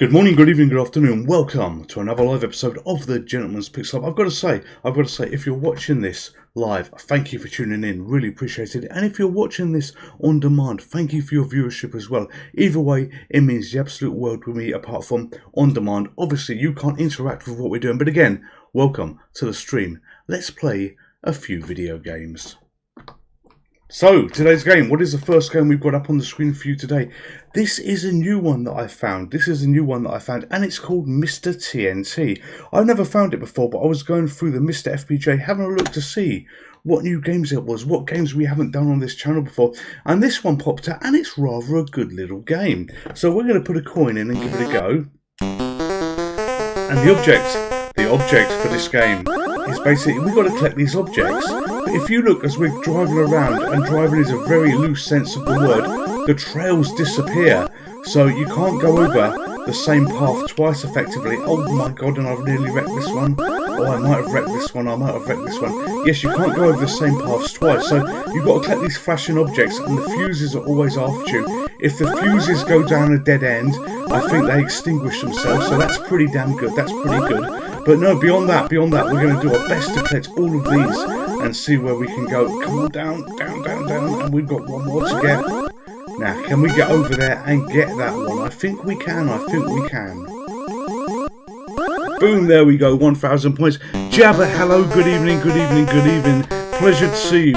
Good morning, good evening, good afternoon. Welcome to another live episode of the Gentleman's Pixel. I've got to say, if you're watching this live, thank you for tuning in. Really appreciate it. And if you're watching this on demand, thank you for your viewership as well. Either way, it means the absolute world with me. Apart from on demand, obviously you can't interact with what we're doing. But again, welcome to the stream. Let's play a few video games. So, today's game, what is the first game we've got up on the screen for you today? This is a new one that I found. And it's called Mr. TNT. I've never found it before, but I was going through the Mr. FPJ, having a look to see what new games it was, what games we haven't done on this channel before. And this one popped out, and it's rather a good little game. So we're going to put a coin in and give it a go. And the object for this game is basically, we've got to collect these objects. But if you look as we're driving around, and driving is a very loose sense of the word, the trails disappear. So you can't go over the same path twice effectively. Oh my god, and I've nearly wrecked this one. Oh, I might have wrecked this one, Yes, you can't go over the same paths twice. So you've got to collect these flashing objects, and the fuses are always after you. If the fuses go down a dead end, I think they extinguish themselves. So that's pretty damn good. That's pretty good. But no, beyond that, we're going to do our best to collect all of these and see where we can go. Come on, down, and we've got one more to get. Now, can we get over there and get that one? I think we can. Boom, there we go, 1,000 points. Jabba, hello, good evening. Pleasure to see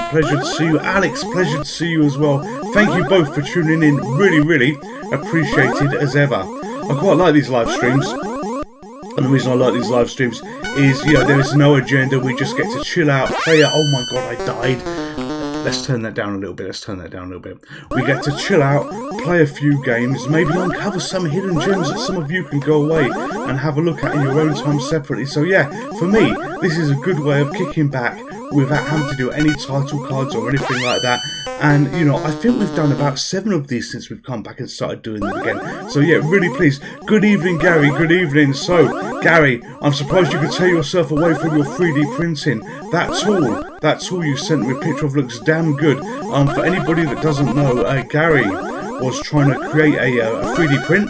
you. Alex, pleasure to see you as well. Thank you both for tuning in. Really appreciated as ever. I quite like these live streams. And the reason I like these live streams is, there is no agenda. We just get to chill out, play it. Oh my god, I died. Let's turn that down a little bit. We get to chill out, play a few games, maybe uncover some hidden gems that some of you can go away and have a look at in your own time separately. So yeah, for me, this is a good way of kicking back without having to do any title cards or anything like that. And, I think we've done about 7 of these since we've come back and started doing them again. So, yeah, really pleased. Good evening, Gary. Good evening. So, Gary, I'm surprised you could tear yourself away from your 3D printing. That tool you sent me a picture of looks damn good. For anybody that doesn't know, Gary was trying to create a 3D print.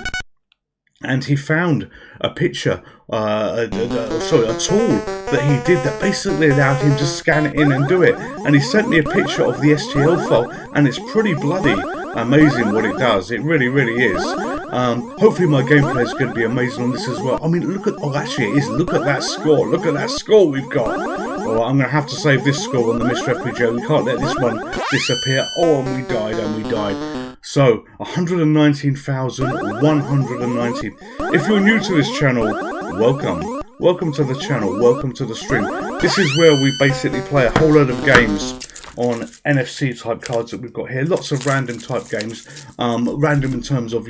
And he found a picture, a tool that he did that basically allowed him to scan it in and do it. And he sent me a picture of the STL file, and it's pretty bloody amazing what it does. It really is. Hopefully my gameplay is going to be amazing on this as well. I mean, look at that score. Look at that score we've got. Well, I'm going to have to save this score on the Mr. FPJ. We can't let this one disappear. Oh, and we died. So, 119,190. If you're new to this channel, welcome. Welcome to the channel, welcome to the stream. This is where we basically play a whole load of games on NFC type cards that we've got here. Lots of random type games. Random in terms of,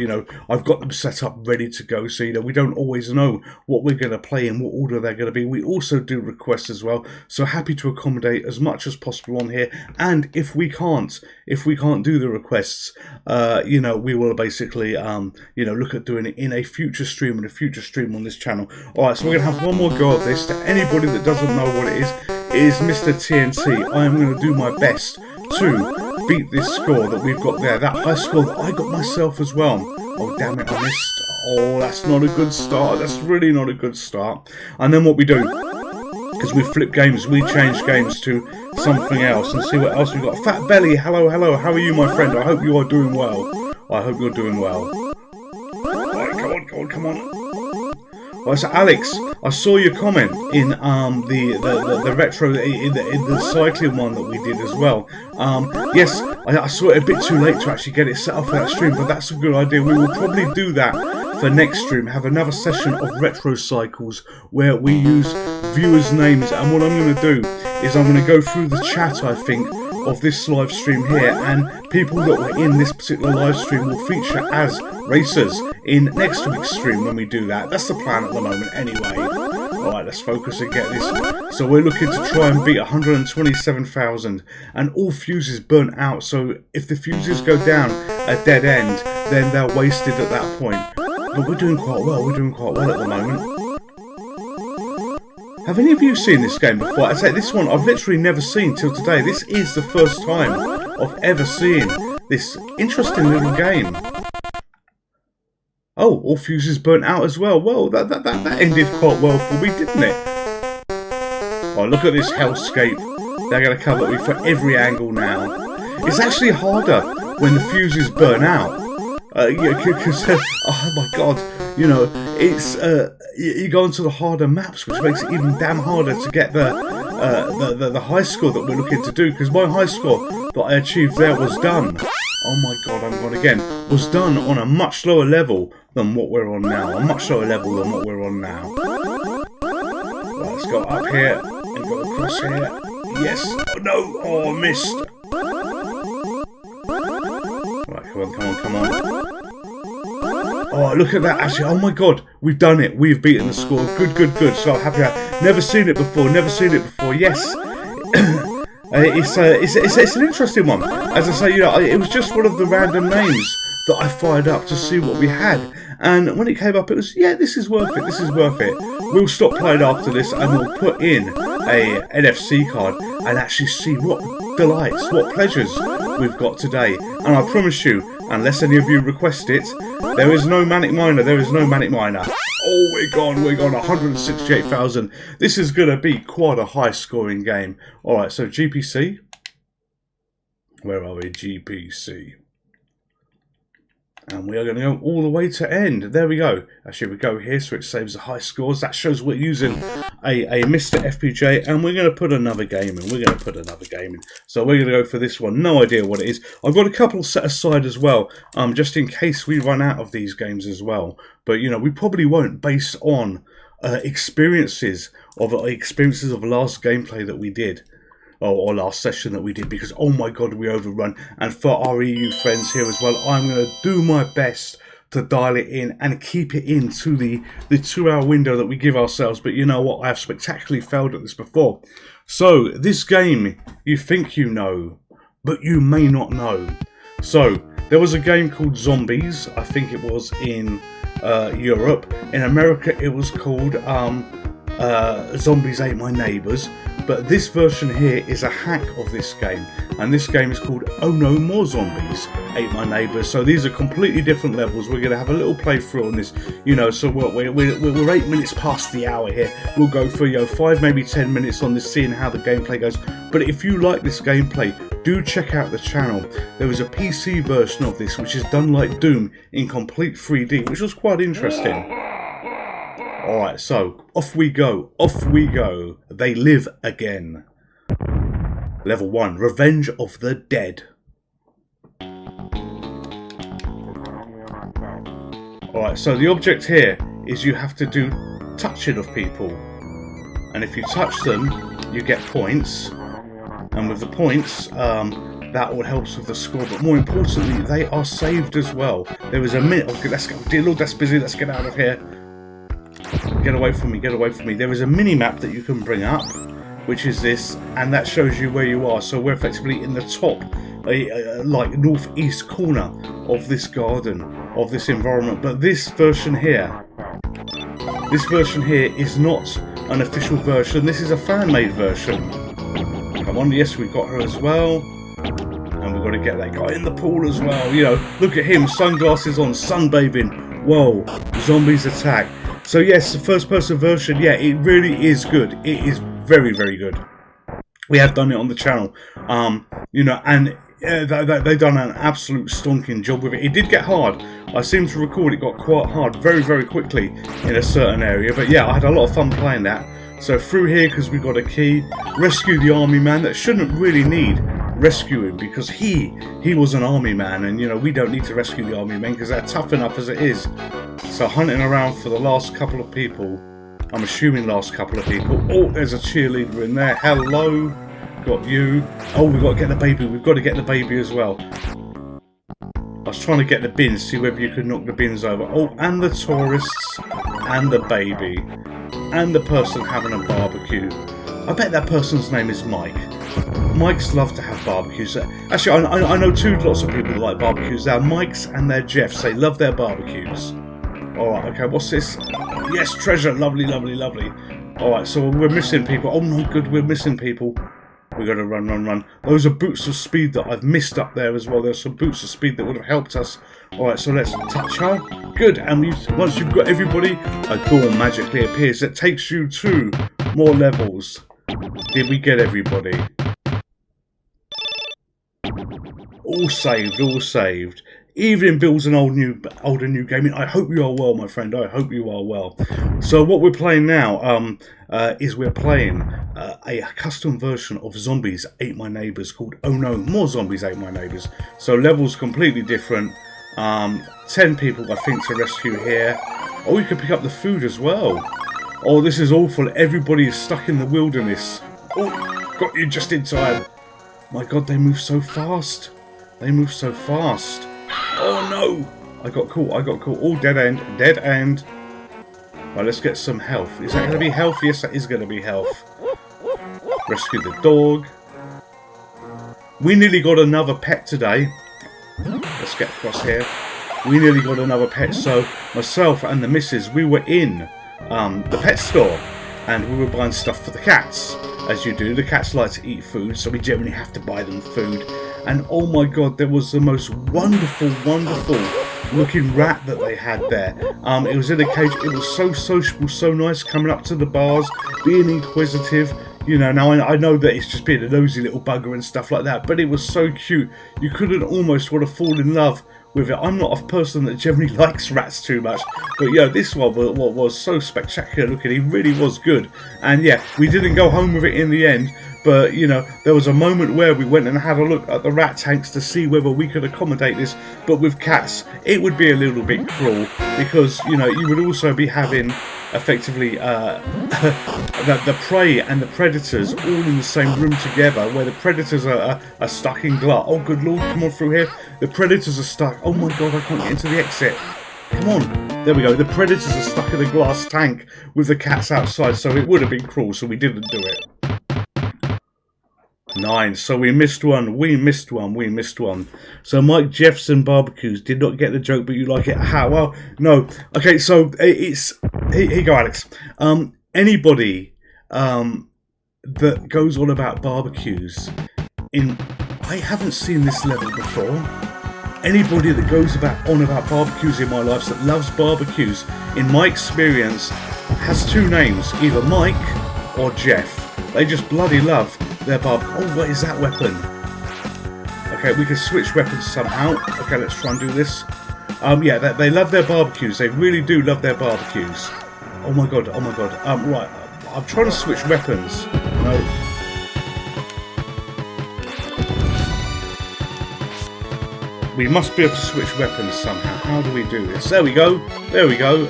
I've got them set up ready to go. So, we don't always know what we're going to play in what order they're going to be. We also do requests as well. So happy to accommodate as much as possible on here. And if we can't do the requests, we will basically, look at doing it in a future stream on this channel. All right, so we're going to have one more go of this. To anybody that doesn't know what it is Mr. TNT. I am going to do my best to beat this score that we've got there. That high score that I got myself as well. Oh, damn it, I missed. Oh, that's not a good start. That's really not a good start. And then what we do, because we flip games, we change games to something else and see what else we've got. Fat Belly, hello. How are you, my friend? I hope you are doing well. Alright, come on. Right, so Alex, I saw your comment in the retro in the cycling one that we did as well. Yes, I saw it a bit too late to actually get it set up for that stream, but that's a good idea. We will probably do that for next stream. Have another session of retro cycles where we use viewers' names, and what I'm going to do is I'm going to go through the chat, I think, of this live stream here, and people that were in this particular live stream will feature as racers in next week's stream when we do that. That's the plan at the moment anyway. Alright, let's focus and get this. So we're looking to try and beat 127,000, and all fuses burnt out. So if the fuses go down a dead end, then they're wasted at that point. But we're doing quite well at the moment. Have any of you seen this game before? I'd say this one I've literally never seen till today. This is the first time of ever seeing this interesting little game. Oh, all fuses burnt out as well. Well, that ended quite well for me, didn't it? Oh, look at this hellscape. They're going to come at me for every angle now. It's actually harder when the fuses burn out. Yeah, because, oh my god, you know, it's, you go into the harder maps, which makes it even damn harder to get the high score that we're looking to do, because my high score that I achieved there was done. Oh my god, I'm gone again. Was done on a much lower level than what we're on now. A much lower level than what we're on now. Right, let's go up here and go across here. Yes. Oh no. Oh, I missed. Right, come on, come on, come on. Oh, look at that. Actually, oh my god. We've done it. We've beaten the score. Good, good, good. So happy. Never seen it before. Never seen it before. Yes. It's an interesting one. As I say, you know, it was just one of the random names that I fired up to see what we had. And when it came up, it was, yeah, this is worth it. This is worth it. We'll stop playing after this and we'll put in a NFC card and actually see what delights, what pleasures we've got today. And I promise you, unless any of you request it, there is no Manic Miner. There is no Manic Miner. Oh, we're gone 168,000. This is going to be quite a high scoring game. Alright, so GPC. Where are we? GPC. And we are going to go all the way to end. There we go. Actually, we go here so it saves the high scores. That shows we're using a Mr. FPJ. And we're going to put another game in. We're going to put another game in. So we're going to go for this one. No idea what it is. I've got a couple set aside as well. Just in case we run out of these games as well. But, you know, we probably won't, based on experiences of last gameplay that we did. Or last session that we did, because oh my god, we overrun. And for our EU friends here as well, I'm going to do my best to dial it in and keep it into the 2-hour window that we give ourselves. But you know what, I have spectacularly failed at this before. So this game, you think you know, but you may not know. So there was a game called Zombies. I think it was in Europe. In America it was called Zombies Ate My Neighbours. But this version here is a hack of this game, and this game is called Oh No More Zombies Ate My Neighbours. So these are completely different levels. We're going to have a little playthrough on this, you know. So we're 8 minutes past the hour here. We'll go for 5, maybe 10 minutes on this, seeing how the gameplay goes. But if you like this gameplay, do check out the channel. There was a PC version of this, which is done like Doom in complete 3D, which was quite interesting. Alright, so off we go, off we go. They live again. Level 1, Revenge of the Dead. Alright, so the object here is you have to do touching of people. And if you touch them, you get points. And with the points, that all helps with the score. But more importantly, they are saved as well. There is a minute. Okay, let's go. Dear Lord, that's busy. Let's get out of here. Get away from me, get away from me. There is a mini-map that you can bring up, which is this, and that shows you where you are. So we're effectively in the top, like northeast corner of this garden, of this environment. But this version here is not an official version. This is a fan-made version. Come on, yes, we've got her as well. And we've got to get that guy in the pool as well. You know, look at him, sunglasses on, sunbathing. Whoa, zombies attack. So yes, the first person version, yeah, it really is good. It is very, very good. We have done it on the channel, you know, and they've done an absolute stonking job with it. It did get hard. I seem to recall it got quite hard very, very quickly in a certain area. But yeah, I had a lot of fun playing that. So through here, because we got a key, rescue the army man that shouldn't really need rescuing, because he was an army man, and you know, we don't need to rescue the army men because they're tough enough as it is. So hunting around for the last couple of people. I'm assuming last couple of people. Oh, there's a cheerleader in there. Hello. Got you. Oh, we've got to get the baby. We've got to get the baby as well. I was trying to get the bins, see whether you could knock the bins over. Oh, and the tourists, and the baby, and the person having a barbecue. I bet that person's name is Mike. Mikes love to have barbecues. Actually, I know lots of people that like barbecues. They're Mikes and they're Jeffs. They love their barbecues. Alright, okay, what's this? Yes, treasure. Lovely, lovely, lovely. Alright, so we're missing people. Oh no, good, we're missing people. We got to run, run, run. Those are boots of speed that I've missed up there as well. There's some boots of speed that would have helped us. Alright, so let's touch her. Good, and once you've got everybody, a door magically appears that takes you to more levels. Did we get everybody? All saved, all saved. Evening Bill's an older new gaming. I hope you are well, my friend. I hope you are well. So what we're playing now is we're playing a custom version of Zombies Ate My Neighbours called Oh No, More Zombies Ate My Neighbours. So levels completely different. 10 people I think to rescue here. Oh, you can pick up the food as well. Oh, this is awful. Everybody is stuck in the wilderness. Oh, got you just in time. My God, they move so fast. They move so fast. Oh no! I got caught, I got caught. All dead end, dead end. Right, let's get some health. Is that going to be health? Yes, that is going to be health. Rescue the dog. We nearly got another pet today. Let's get across here. We nearly got another pet. So myself and the missus, we were in the pet store. And we were buying stuff for the cats. As you do, the cats like to eat food, so we generally have to buy them food. And oh my God, there was the most wonderful, wonderful looking rat that they had there. It was in a cage. It was so sociable, so nice, coming up to the bars, being inquisitive. You know, now I know that it's just being a nosy little bugger and stuff like that, but it was so cute. You couldn't almost want to fall in love with it. I'm not a person that generally likes rats too much, but yeah, this one was so spectacular looking. He really was good. And yeah, we didn't go home with it in the end, but you know, there was a moment where we went and had a look at the rat tanks to see whether we could accommodate this. But with cats, it would be a little bit cruel, because you know, you would also be having effectively the prey and the predators all in the same room together, where the predators are stuck in glass. Oh good lord, come on through here. The predators are stuck. Oh my God, I can't get into the exit. Come on. There we go. The predators are stuck in a glass tank with the cats outside, so it would have been cruel, so we didn't do it. 9. So we missed one. We missed one. We missed one. So Mike Jeffson Barbecues did not get the joke, but you like it. How? Well, no. Okay, so it's... Here you go, Alex. Anybody that goes on about barbecues in... I haven't seen this level before. Anybody that goes on about barbecues in my life, that loves barbecues, in my experience, has two names. Either Mike or Jeff. They just bloody love their barbecue. Oh, what is that weapon? Okay, we can switch weapons somehow. Okay, let's try and do this. Yeah, they love their barbecues. They really do love their barbecues. Oh my God, oh my God. Right, I'm trying to switch weapons. No. We must be able to switch weapons somehow. How do we do this? There we go. There we go.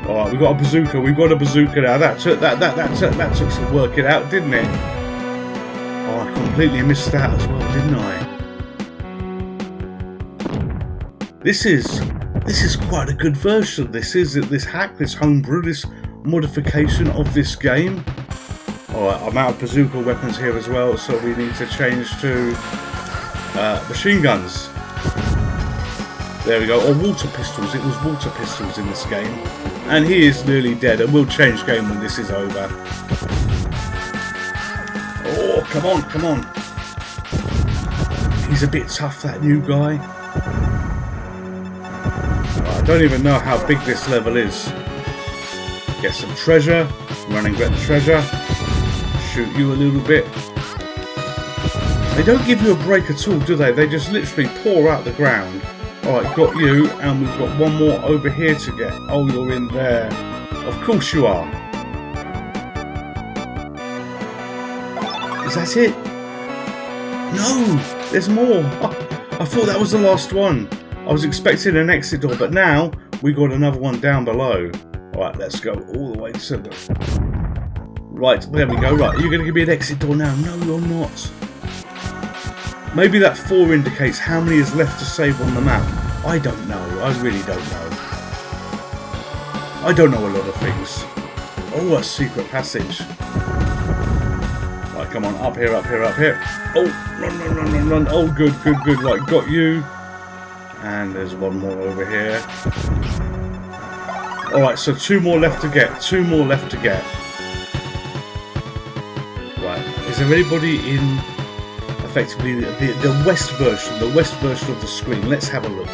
Alright, we got a bazooka. We've got a bazooka now. That took some working out, didn't it? Oh, I completely missed that as well, didn't I? This is quite a good version. This hack, this homebrew, this modification of this game. Alright, I'm out of bazooka weapons here as well, so we need to change to machine guns. There we go, or water pistols. It was water pistols in this game. And he is nearly dead, and we'll change game when this is over. Oh, come on, come on. He's a bit tough, that new guy. I don't even know how big this level is. Get some treasure, run and get the treasure. Shoot you a little bit. They don't give you a break at all, do they? They just literally pour out the ground. Alright, got you, and we've got one more over here to get. Oh, you're in there. Of course you are. Is that it? No! There's more! Oh, I thought that was the last one. I was expecting an exit door, but now we got another one down below. Alright, let's go all the way to the... Right, there we go. Right, are you going to give me an exit door now? No, you're not. Maybe that 4 indicates how many is left to save on the map. I don't know. I really don't know. I don't know a lot of things. Oh, a secret passage. Right, come on. Up here, up here, up here. Oh, run, run, run, run, run. Oh, good, good, good. Right, got you. And there's one more over here. Alright, so 2 more left to get. 2 more left to get. Right, is there anybody in effectively the west version of the screen? Let's have a look.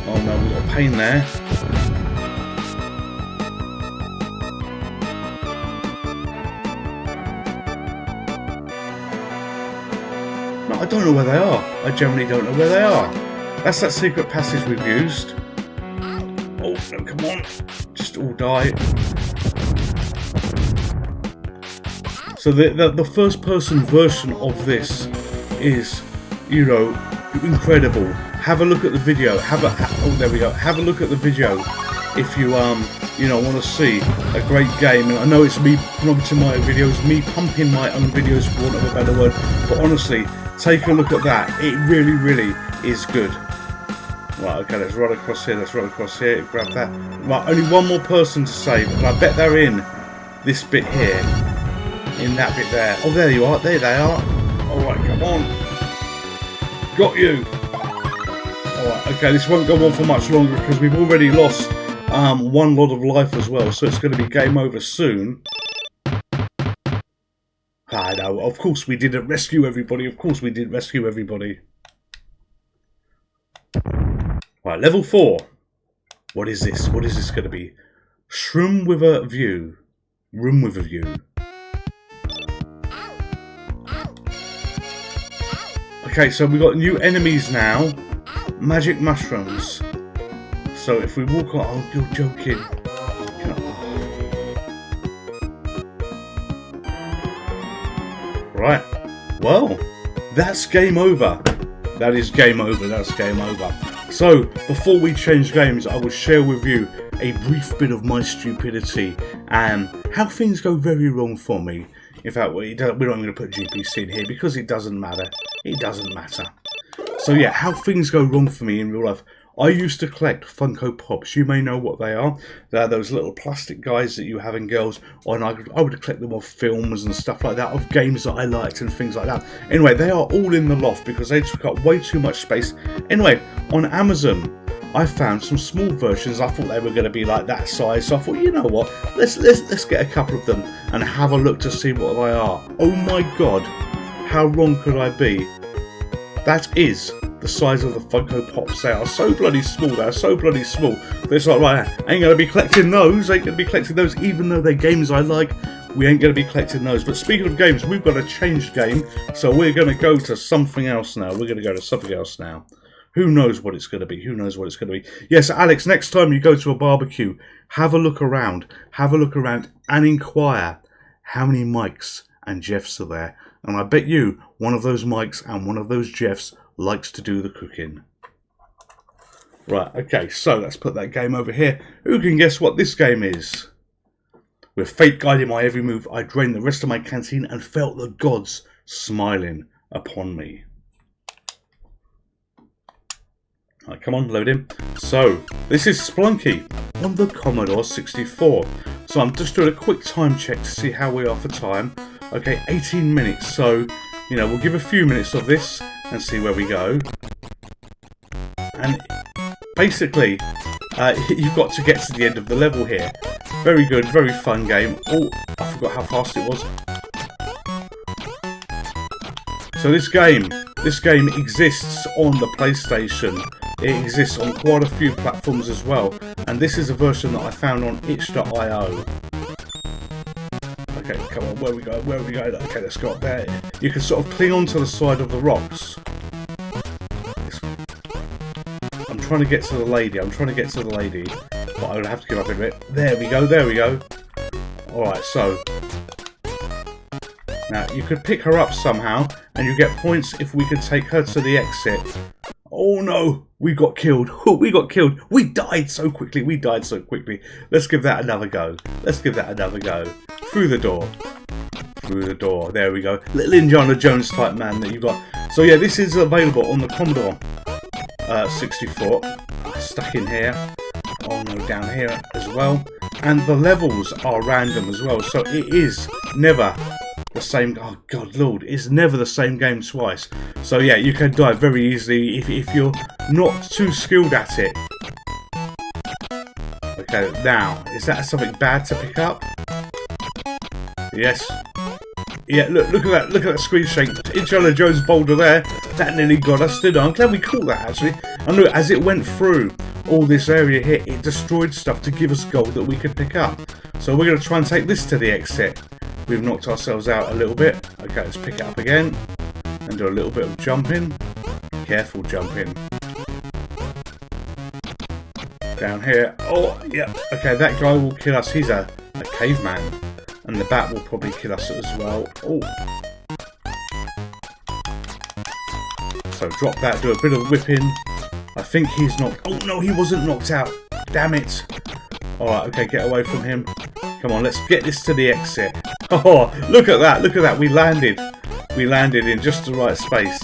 Oh no, we've got a pain there. No, I don't know where they are. I generally don't know where they are. That's that secret passage we've used. Oh, no, come on. Just all die. So the first person version of this is, you know, incredible. Have a look at the video. Oh, there we go. Have a look at the video if you you know, want to see a great game. And I know it's me promoting my videos, me pumping my own videos for want of a better word, but honestly, take a look at that. It really, really is good. Right, okay, let's run across here. Let's run across here. Grab that. Right, only one more person to save, and I bet they're in this bit here. In that bit there. Oh, there you are. There they are. Alright, come on. Got you. Alright, okay, this won't go on for much longer because we've already lost one lot of life as well. So it's going to be game over soon. Ah, no, of course we didn't rescue everybody. Of course we did rescue everybody. Right, level 4. What is this? What is this going to be? Shroom with a view. Room with a view. Okay, so we've got new enemies now. Magic mushrooms. So if we walk on... Oh, you're joking. Right. Well, that's game over. That is game over. That's game over. So, before we change games, I will share with you a brief bit of my stupidity and how things go very wrong for me. In fact, we're not going to put GPC in here because it doesn't matter. It doesn't matter. So yeah, how things go wrong for me in real life. I used to collect Funko Pops. You may know what they are. They're those little plastic guys that you have in girls. And I would collect them of films and stuff like that, of games that I liked and things like that. Anyway, they are all in the loft because they took up way too much space. Anyway, on Amazon, I found some small versions. I thought they were going to be like that size. So I thought, you know what? Let's get a couple of them and have a look to see what they are. Oh my God, how wrong could I be? That is the size of the Funko Pops. They are so bloody small. They are so bloody small. But it's like, right, I ain't going to be collecting those. Ain't going to be collecting those. Even though they're games I like, we ain't going to be collecting those. But speaking of games, we've got a changed game. So we're going to go to something else now. We're going to go to something else now. Who knows what it's going to be? Who knows what it's going to be? Yes, Alex, next time you go to a barbecue, have a look around. Have a look around and inquire how many Mikes and Jeffs are there. And I bet you one of those Mikes and one of those Jeffs likes to do the cooking. Right, okay, so let's put that game over here. Who can guess what this game is? With fate guiding my every move, I drained the rest of my canteen and felt the gods smiling upon me. Right, come on, load in. So, this is Splunky on the Commodore 64. So I'm just doing a quick time check to see how we are for time. Okay, 18 minutes, so, you know, we'll give a few minutes of this and see where we go. And basically, you've got to get to the end of the level here. Very good, very fun game. Oh, I forgot how fast it was. So this game exists on the PlayStation. It exists on quite a few platforms as well. And this is a version that I found on itch.io. Okay, come on, where we go? Okay, let's go up there. You can sort of cling onto the side of the rocks. I'm trying to get to the lady. But I'm going to have to give up a bit. There we go. Alright, so. Now, you could pick her up somehow, and you get points if we could take her to the exit. Oh no, we got killed. We died so quickly. Let's give that another go. Through the door. There we go. Little Indiana Jones type man that you got. So yeah, this is available on the Commodore 64. Stuck in here. Oh no, down here as well. And the levels are random as well. So it is never the same. Oh God, Lord, it's never the same game twice. So yeah, you can die very easily if you're not too skilled at it. Okay, Now, is that something bad to pick up? Yes. Yeah, look at that screen shake. Indiana Jones boulder there. That nearly got us, didn't I? I'm glad we caught that, actually. And look, as it went through all this area here, it destroyed stuff to give us gold that we could pick up. So we're going to try and take this to the exit. We've knocked ourselves out a little bit. Okay, let's pick it up again. And do a little bit of jumping. Careful jumping. Down here. Oh, yeah. Okay, that guy will kill us. He's a caveman. And the bat will probably kill us as well. Oh. So drop that, do a bit of whipping. I think he's knocked... Oh, no, he wasn't knocked out. Damn it. Alright, okay, get away from him. Come on, let's get this to the exit. Oh, look at that, look at that. We landed. We landed in just the right space.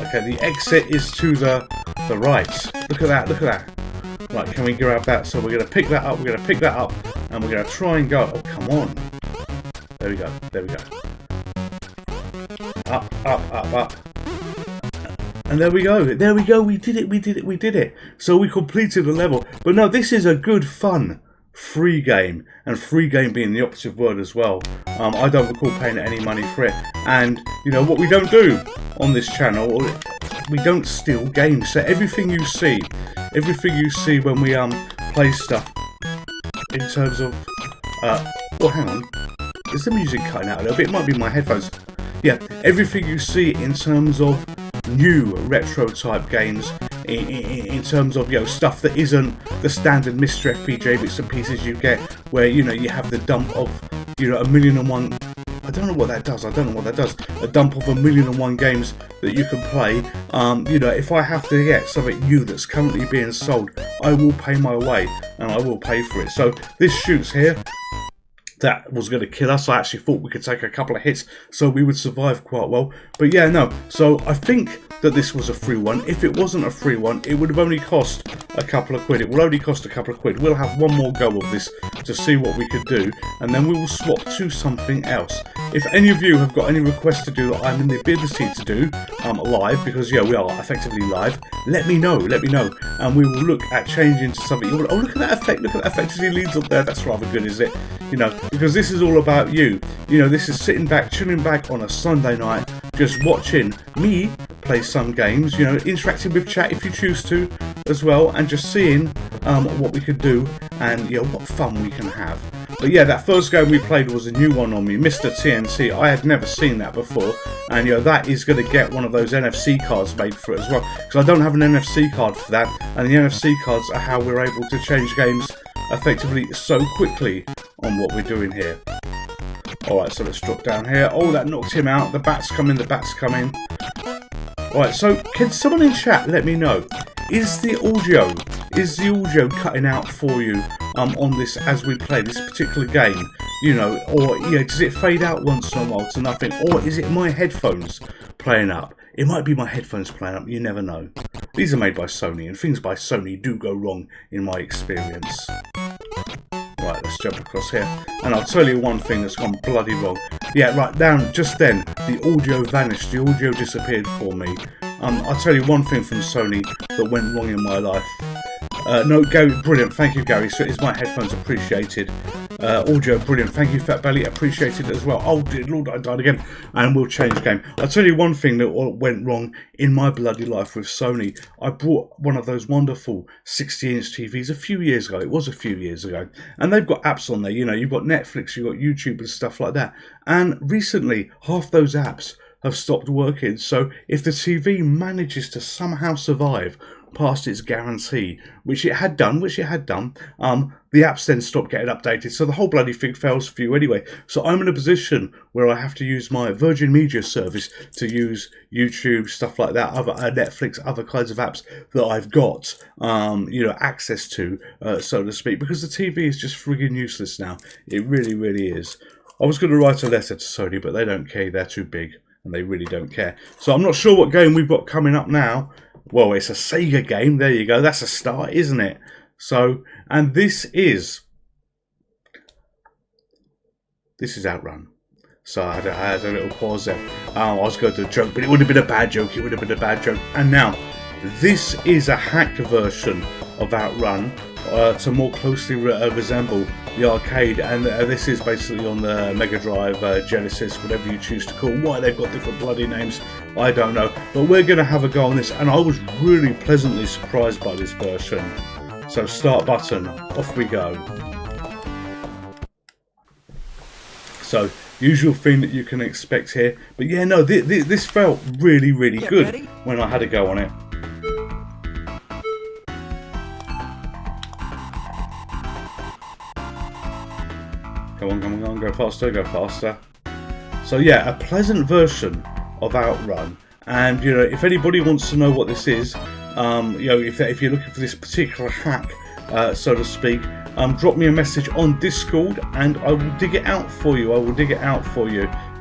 Okay, the exit is to the right. Look at that, look at that. Right, can we grab that? So we're going to pick that up, we're going to pick that up, and we're going to try and go. Oh, come on. There we go, there we go. Up, up, up, up. And there we go, we did it, we did it, we did it. So we completed the level. But no, this is a good, fun, free game. And free game being the operative word as well. I don't recall paying any money for it. And, you know, what we don't do on this channel, we don't steal games. So everything you see when we play stuff in terms of oh, hang on, is the music cutting out a little bit? It might be my headphones. Yeah, everything you see in terms of new retro type games, in terms of, you know, stuff that isn't the standard Mr. FPJ bits and pieces you get, where, you know, you have the dump of, you know, 1,000,001. I don't know what that does. I don't know what that does. A dump of 1,000,001 games that you can play. You know, if I have to get something new that's currently being sold, I will pay my way and I will pay for it. So this shoots here, that was going to kill us. I actually thought we could take a couple of hits so we would survive quite well. But yeah, no. So I think that this was a free one. If it wasn't a free one, it would have only cost a couple of quid. It will only cost a couple of quid. We'll have one more go of this to see what we could do, and then we will swap to something else. If any of you have got any requests to do that I'm in the ability to do live, because yeah, we are effectively live, let me know, and we will look at changing to something. Oh, look at that effect, look at that effect as he leads up there. That's rather good, is it? You know, because this is all about you. You know, this is sitting back, chilling back on a Sunday night, just watching me play some games, you know, interacting with chat if you choose to as well, and just seeing what we could do and, you know, what fun we can have. But yeah, that first game we played was a new one on me, Mr. TNT. I had never seen that before, and you know, that is going to get one of those NFC cards made for it as well, because I don't have an NFC card for that, and the NFC cards are how we're able to change games effectively so quickly on what we're doing here. Alright, so let's drop down here. Oh, that knocked him out. The bat's coming, the bat's coming. Alright, so can someone in chat let me know, is the audio cutting out for you on this as we play this particular game? You know, or, you know, does it fade out once in a while to nothing? Or is it my headphones playing up? It might be my headphones playing up, you never know. These are made by Sony, and things by Sony do go wrong in my experience. Right, let's jump across here. And I'll tell you one thing that's gone bloody wrong. Yeah, right, down just then, the audio vanished. The audio disappeared for me. I'll tell you one thing from Sony that went wrong in my life. No, Gary, brilliant. Thank you, Gary. So is my headphones appreciated. Audio, brilliant. Thank you, Fat Belly. Appreciated as well. Oh, dear Lord, I died again. And we'll change game. I'll tell you one thing that went wrong in my bloody life with Sony. I bought one of those wonderful 60-inch TVs a few years ago. It was a few years ago. And they've got apps on there. You know, you've got Netflix, you've got YouTube and stuff like that. And recently, half those apps have stopped working. So if the TV manages to somehow survive past its guarantee, which it had done, the apps then stopped getting updated, so the whole bloody thing fails for you anyway. So I'm in a position where I have to use my Virgin Media service to use YouTube, stuff like that, other Netflix, other kinds of apps that I've got you know, access to, so to speak, because the TV is just friggin' useless now. It really, really is. I was going to write a letter to Sony, but they don't care. They're too big, and they really don't care. So I'm not sure what game we've got coming up now. Well, it's a Sega game. There you go. That's a start, isn't it? So, and this is Outrun. So I had a little pause there. I was going to joke, but it would have been a bad joke. It would have been a bad joke. And now, This is a hacked version of Outrun to more closely resemble the arcade, and this is basically on the Mega Drive, Genesis, whatever you choose to call. Why they've got different bloody names, I don't know. But we're going to have a go on this, and I was really pleasantly surprised by this version. So start button, off we go. So usual thing that you can expect here, but yeah, no, this felt really good when I had a go on it. Come on, go faster, go faster. So yeah, a pleasant version of Outrun, and you know, if anybody wants to know what this is, you know, if you're looking for this particular hack, so to speak, drop me a message on Discord and I will dig it out for you.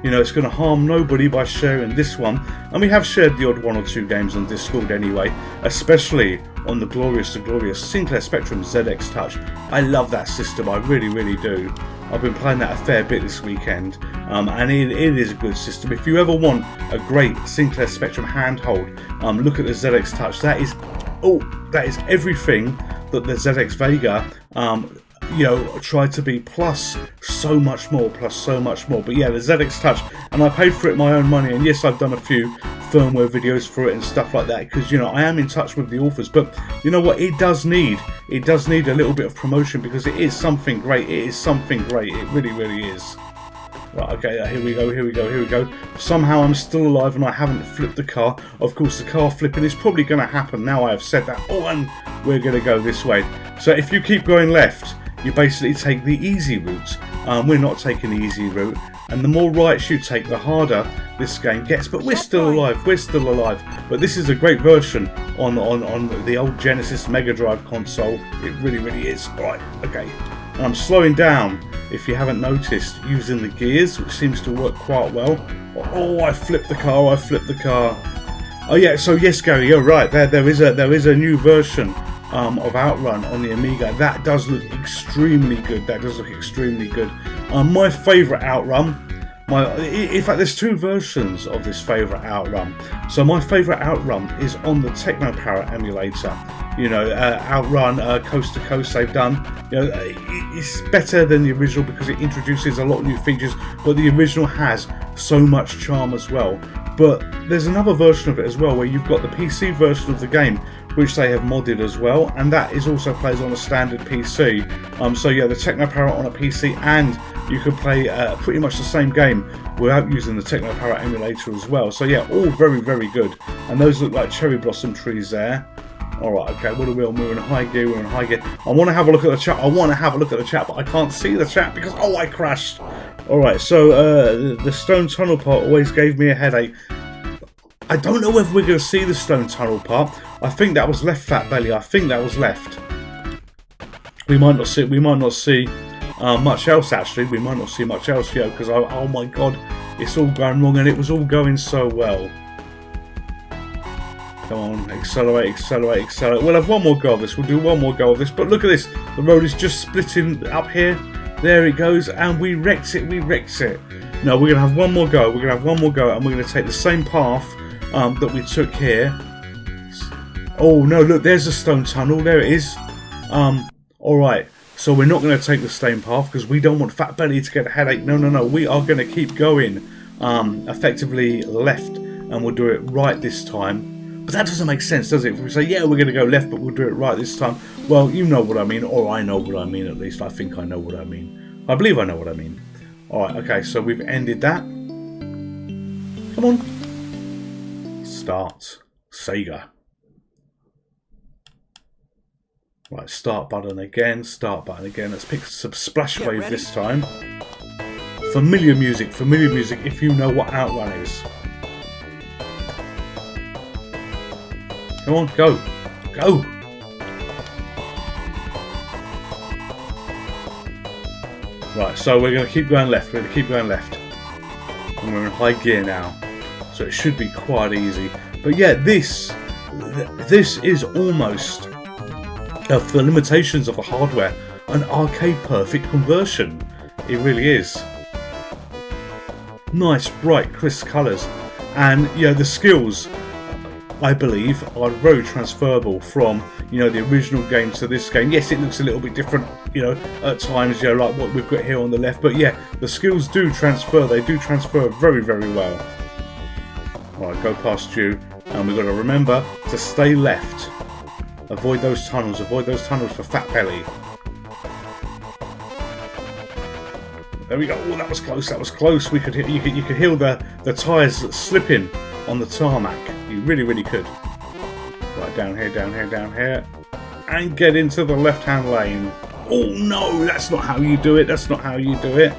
You know, it's going to harm nobody by sharing this one, and we have shared the odd 1 or 2 games on Discord anyway, especially on the glorious Sinclair Spectrum ZX Touch. I love that system, I really do. I've been playing that a fair bit this weekend, and it is a good system. If you ever want a great Sinclair Spectrum handhold, look at the ZX Touch. That is everything that the ZX Vega you know, tried to be, plus so much more. But yeah, the ZX Touch, and I paid for it my own money, and yes, I've done a few firmware videos for it and stuff like that, because you know, I am in touch with the authors. But you know what, it does need a little bit of promotion, because it is something great. It really is. Right, okay, here we go. Somehow I'm still alive and I haven't flipped the car. Of course, the car flipping is probably going to happen now I have said that. Oh, and we're going to go this way. So if you keep going left, you basically take the easy route. We're not taking the easy route. And the more rights you take, the harder this game gets. But we're still alive. But this is a great version on the old Genesis Mega Drive console. It really is. Alright, okay. And I'm slowing down, if you haven't noticed, using the gears, which seems to work quite well. Oh, I flipped the car. Oh yeah, so yes, Gary, you're right. There is a new version of Outrun on the Amiga. That does look extremely good. My favourite Outrun. In fact, there's 2 versions of this favourite Outrun. So my favourite Outrun is on the Technopower emulator. You know, Outrun Coast to Coast they've done. You know, it's better than the original because it introduces a lot of new features, but the original has so much charm as well. But there's another version of it as well, where you've got the PC version of the game, which they have modded as well, and that is also plays on a standard PC. So yeah, the Technopower on a PC, and you can play pretty much the same game without using the Technopower emulator as well. So yeah, all very good. And those look like cherry blossom trees there. Alright, okay, what are we on? We're in high gear. I want to have a look at the chat. But I can't see the chat because, oh, I crashed. Alright, so the stone tunnel part always gave me a headache. I don't know whether we're going to see the stone tunnel part. I think that was left, Fat Belly. We might not see much else, actually. We might not see much else here, because oh my god, it's all going wrong, and it was all going so well. Come on, accelerate. We'll have one more go of this. We'll do one more go of this. But look at this. The road is just splitting up here. There it goes. And we wrecked it. No, we're going to have one more go. And we're going to take the same path that we took here. Oh, no, look. There's a stone tunnel. There it is. Alright. So we're not going to take the same path because we don't want Fat Belly to get a headache. No. We are going to keep going effectively left. And we'll do it right this time. But that doesn't make sense, does it? If we say, yeah, we're going to go left, but we'll do it right this time. Well, you know what I mean, or I know what I mean at least. I think I know what I mean. I believe I know what I mean. Alright, okay, so we've ended that. Come on. Start. Sega. Right, start button again. Let's pick some Splash Wave this time. Familiar music if you know what Outrun is. Come on, go! Right, so we're going to keep going left. And we're in high gear now. So it should be quite easy. But yeah, this is almost, for the limitations of the hardware, an arcade perfect conversion. It really is. Nice, bright, crisp colours. And, you know, the skills I believe, are very transferable from, you know, the original game to this game. Yes, it looks a little bit different, you know, at times, you know, like what we've got here on the left. But yeah, the skills do transfer. They do transfer very, very well. Right, go past you, and we've got to remember to stay left. Avoid those tunnels. Avoid those tunnels for Fat Belly. There we go. Oh, that was close. That was close. We could you could hear the tyres slipping on the tarmac. You really, really could. Right, down here, down here, down here, and get into the left-hand lane. Oh no, that's not how you do it. That's not how you do it.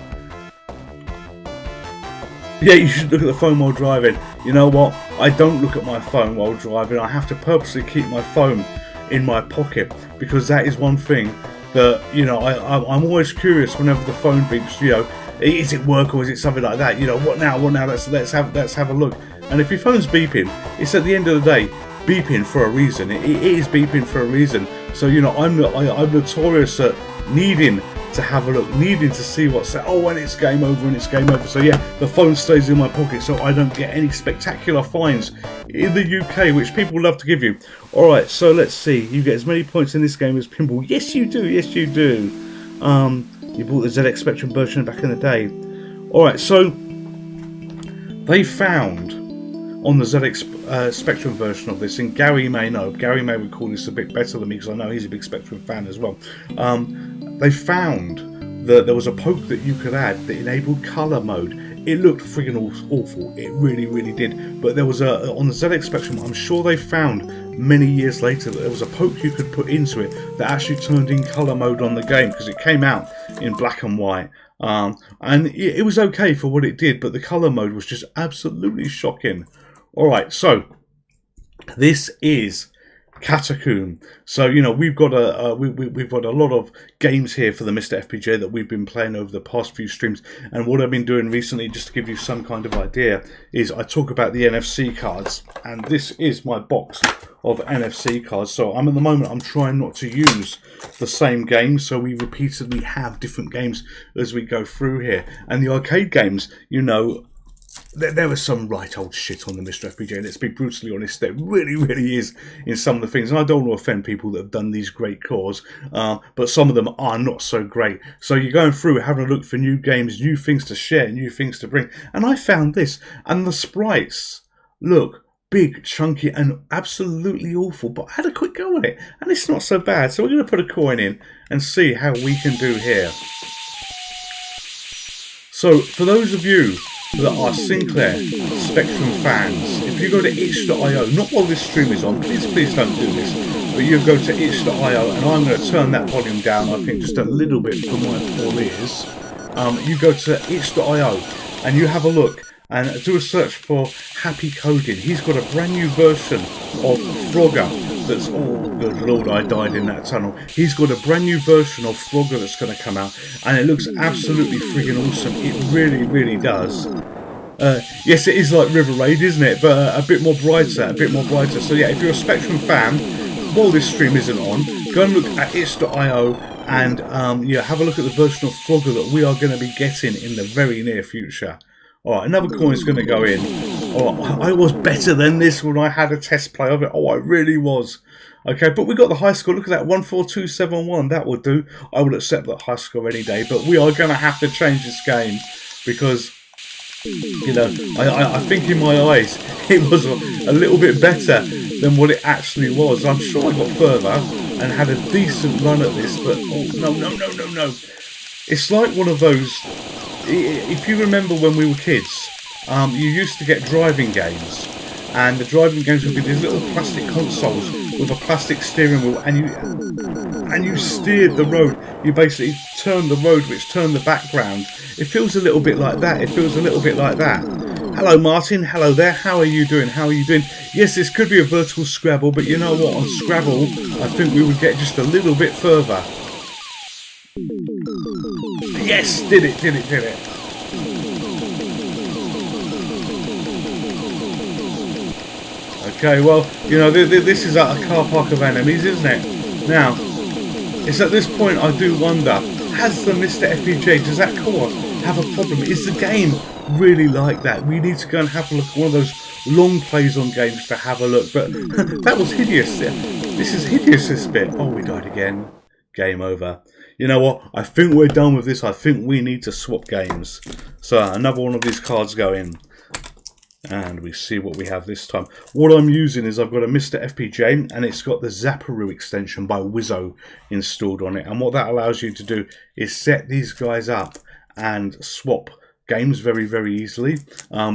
Yeah, you should look at the phone while driving. You know what? I don't look at my phone while driving. I have to purposely keep my phone in my pocket, because that is one thing that, you know, I'm always curious whenever the phone beeps. You know, is it work or is it something like that? You know, what now? What now? Let's have a look. And if your phone's beeping, it's at the end of the day beeping for a reason. It is beeping for a reason. So, you know, I'm notorious at needing to have a look, needing to see what's there. Oh, and it's game over, and it's game over. So yeah, the phone stays in my pocket so I don't get any spectacular fines in the UK, which people love to give you. Alright, so let's see. You get as many points in this game as pinball. Yes, you do. Yes, you do. You bought the ZX Spectrum version back in the day. Alright, so they found on the ZX Spectrum version of this, and Gary may know, Gary may recall this a bit better than me because I know he's a big Spectrum fan as well. They found that there was a poke that you could add that enabled colour mode. It looked friggin' awful, it really, really did. But there was on the ZX Spectrum, I'm sure they found many years later that there was a poke you could put into it that actually turned in colour mode on the game, because it came out in black and white. And it was okay for what it did, but the colour mode was just absolutely shocking. Alright, so this is Catacomb. So, you know, we've got we've got a lot of games here for the Mr. FPGA that we've been playing over the past few streams. And what I've been doing recently, just to give you some kind of idea, is I talk about the NFC cards, and this is my box of NFC cards. So at the moment I'm trying not to use the same games, so we repeatedly have different games as we go through here. And the arcade games, you know, there was some right old shit on the Mr. FPGA, let's be brutally honest. There really, really is in some of the things. And I don't want to offend people that have done these great cores, but some of them are not so great. So you're going through, having a look for new games, new things to share, new things to bring. And I found this, and the sprites look big, chunky, and absolutely awful. But I had a quick go at it, and it's not so bad. So we're going to put a coin in and see how we can do here. So for those of you that are Sinclair Spectrum fans, if you go to itch.io, not while this stream is on, please don't do this, but you go to itch.io, and I'm going to turn that volume down, I think just a little bit for my poor ears. You go to itch.io and you have a look and do a search for Happy Coding. He's got a brand new version of Frogger that's, oh good lord, I died in that tunnel. He's got a brand new version of Frogger that's going to come out, and it looks absolutely freaking awesome. It really, really does. Yes, it is like River Raid, isn't it? But a bit more brighter, a bit more brighter. So yeah, if you're a Spectrum fan, while this stream isn't on, go and look at itch.io and yeah, have a look at the version of Frogger that we are going to be getting in the very near future. Alright, another coin is going to go in. Oh, I was better than this when I had a test play of it. Oh, I really was. Okay, but we got the high score. Look at that, 14271. That would do. I would accept that high score any day. But we are going to have to change this game because, you know, I think in my eyes it was a little bit better than what it actually was. I'm sure I got further and had a decent run at this. But oh, no. It's like one of those... If you remember when we were kids, you used to get driving games, and the driving games would be these little plastic consoles with a plastic steering wheel, and you steered the road. You basically turned the road, which turned the background. It feels a little bit like that. It feels a little bit like that. Hello, Martin. Hello there. How are you doing? How are you doing? Yes, this could be a vertical Scrabble, but you know what? On Scrabble, I think we would get just a little bit further. Yes, did it. Okay, well, you know, this is a car park of enemies, isn't it? Now, it's at this point I do wonder, has the Mr. FPGA, does that core have a problem? Is the game really like that? We need to go and have a look at one of those long plays on games to have a look. But that was hideous. This is hideous, this bit. Oh, we died again. Game over. You know what? I think we're done with this. I think we need to swap games. So another one of these cards go in. And we see what we have this time. What I'm using is I've got a Mr. FPJ and it's got the Zapparoo extension by Wizzo installed on it. And what that allows you to do is set these guys up and swap games very, very easily,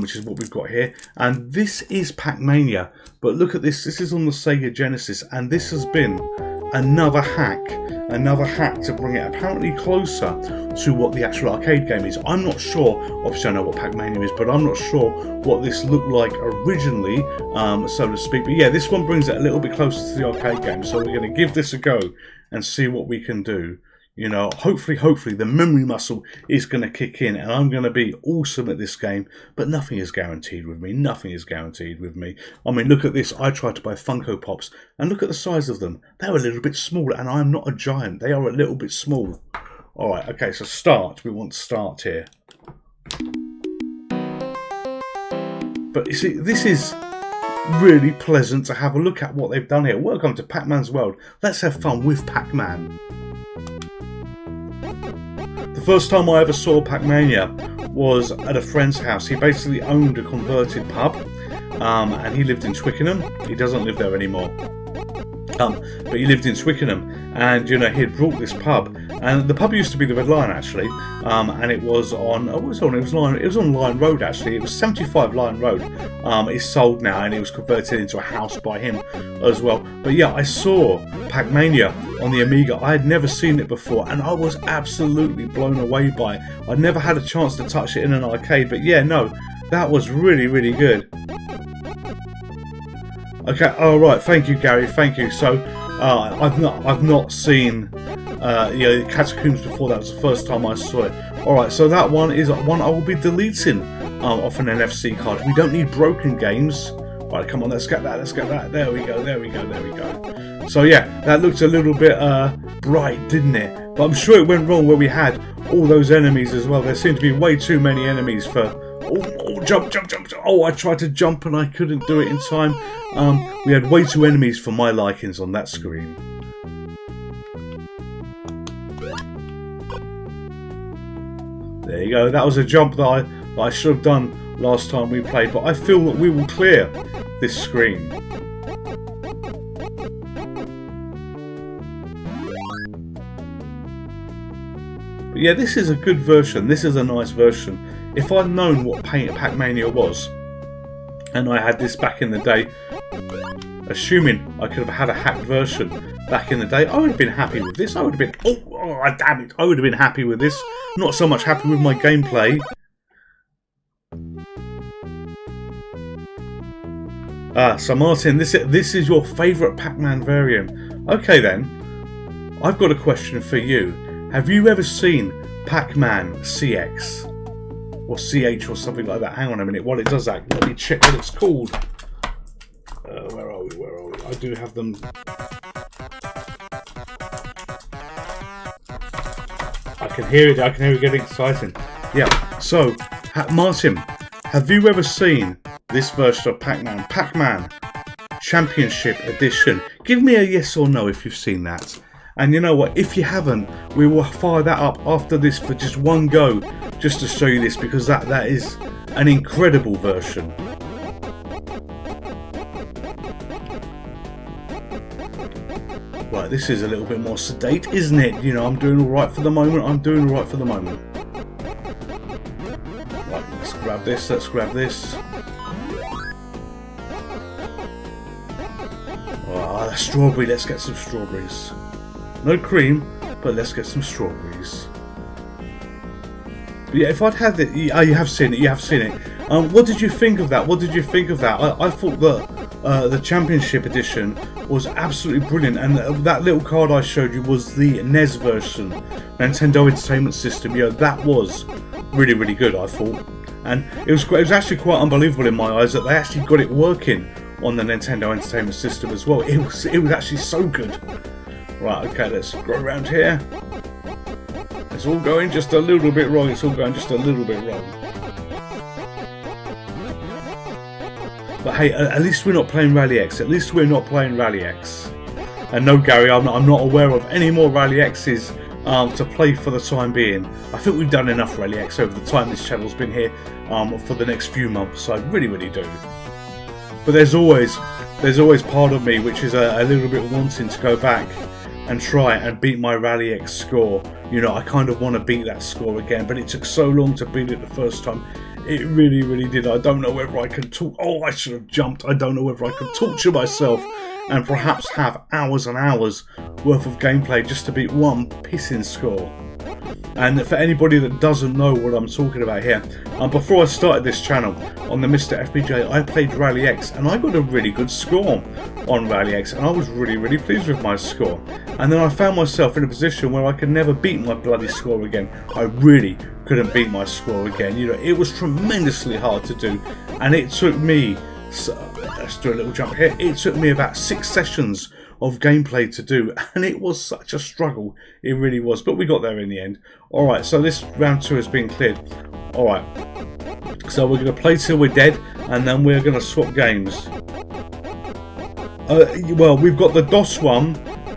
which is what we've got here. And this is Pac-Mania. But look at this. This is on the Sega Genesis. And this has been another hack to bring it apparently closer to what the actual arcade game is. I'm not sure, obviously I know what Pac-Mania is, but I'm not sure what this looked like originally, so to speak. But yeah, this one brings it a little bit closer to the arcade game, so we're going to give this a go and see what we can do. You know, hopefully the memory muscle is going to kick in and I'm going to be awesome at this game, but nothing is guaranteed with me. Nothing is guaranteed with me. I mean, look at this. I tried to buy Funko Pops and look at the size of them. They're a little bit small and I'm not a giant. They are a little bit small. All right, okay, so start. We want start here. But you see, this is really pleasant to have a look at what they've done here. Welcome to Pac-Man's world. Let's have fun with Pac-Man. The first time I ever saw Pac-Mania was at a friend's house. He basically owned a converted pub and he lived in Twickenham. He doesn't live there anymore. But he lived in Twickenham and, you know, he had brought this pub and the pub used to be the Red Lion actually, and it was on, it was on Lion Road actually. It was 75 Lion Road. It's sold now and it was converted into a house by him as well. But yeah, I saw Pac-Mania on the Amiga. I had never seen it before and I was absolutely blown away by it. I'd never had a chance to touch it in an arcade, but yeah, no, that was really, really good. Okay, alright, thank you Gary, thank you. So, I've not seen Catacombs before. That was the first time I saw it. Alright, so that one is one I will be deleting off an NFC card. We don't need broken games. Right, come on, let's get that. There we go. So yeah, that looked a little bit bright, didn't it? But I'm sure it went wrong where we had all those enemies as well. There seemed to be way too many enemies for... Oh, jump. Oh, I tried to jump and I couldn't do it in time. We had way too enemies for my likings on that screen. There you go. That was a jump that I should have done last time we played. But I feel that we will clear this screen. But yeah, this is a good version. This is a nice version. If I'd known what Pac-Mania was, and I had this back in the day, assuming I could have had a hacked version back in the day, I would have been happy with this. I would have been, oh damn it, I would have been happy with this. Not so much happy with my gameplay. So Martin, this is your favourite Pac-Man variant. Okay then, I've got a question for you. Have you ever seen Pac-Man CX? Or CH or something like that. Hang on a minute, while it does that, let me check what it's called. Where are we? I do have them. I can hear it getting exciting. Yeah, so, Martin, have you ever seen this version of Pac-Man? Pac-Man Championship Edition. Give me a yes or no if you've seen that. And you know what, if you haven't, we will fire that up after this for just one go, just to show you this, because that is an incredible version. Right, this is a little bit more sedate, isn't it? You know, I'm doing alright for the moment, Right, let's grab this. Oh, strawberry, let's get some strawberries. No cream, but let's get some strawberries. But yeah, if I'd had it, you have seen it. What did you think of that? I thought that the Championship Edition was absolutely brilliant, and that little card I showed you was the NES version, Nintendo Entertainment System. Yeah, that was really, really good, I thought, and it was actually quite unbelievable in my eyes that they actually got it working on the Nintendo Entertainment System as well. It was actually so good. Right, okay, let's go around here. It's all going just a little bit wrong. But hey, at least we're not playing Rally X. At least we're not playing Rally X. And no, Gary, I'm not aware of any more Rally X's to play for the time being. I think we've done enough Rally X over the time this channel's been here for the next few months. So I really do. But there's always part of me which is a little bit wanting to go back and try and beat my Rally X score. You know, I kind of want to beat that score again, but it took so long to beat it the first time. It really did. I don't know whether I can talk. Oh, I should have jumped. I don't know whether I could torture myself and perhaps have hours and hours worth of gameplay just to beat one pissing score. And for anybody that doesn't know what I'm talking about here, before I started this channel on the Mr. FPJ, I played Rally X and I got a really good score on Rally X, and I was really pleased with my score. And then I found myself in a position where I could never beat my bloody score again. I really couldn't beat my score again. You know, it was tremendously hard to do, and it took me, let's do a little jump here, it took me about 6 sessions of gameplay to do, and it was such a struggle. It really was, but we got there in the end. Alright, so this round 2 has been cleared. Alright, so we're going to play till we're dead, and then we're going to swap games. Well, we've got the DOS one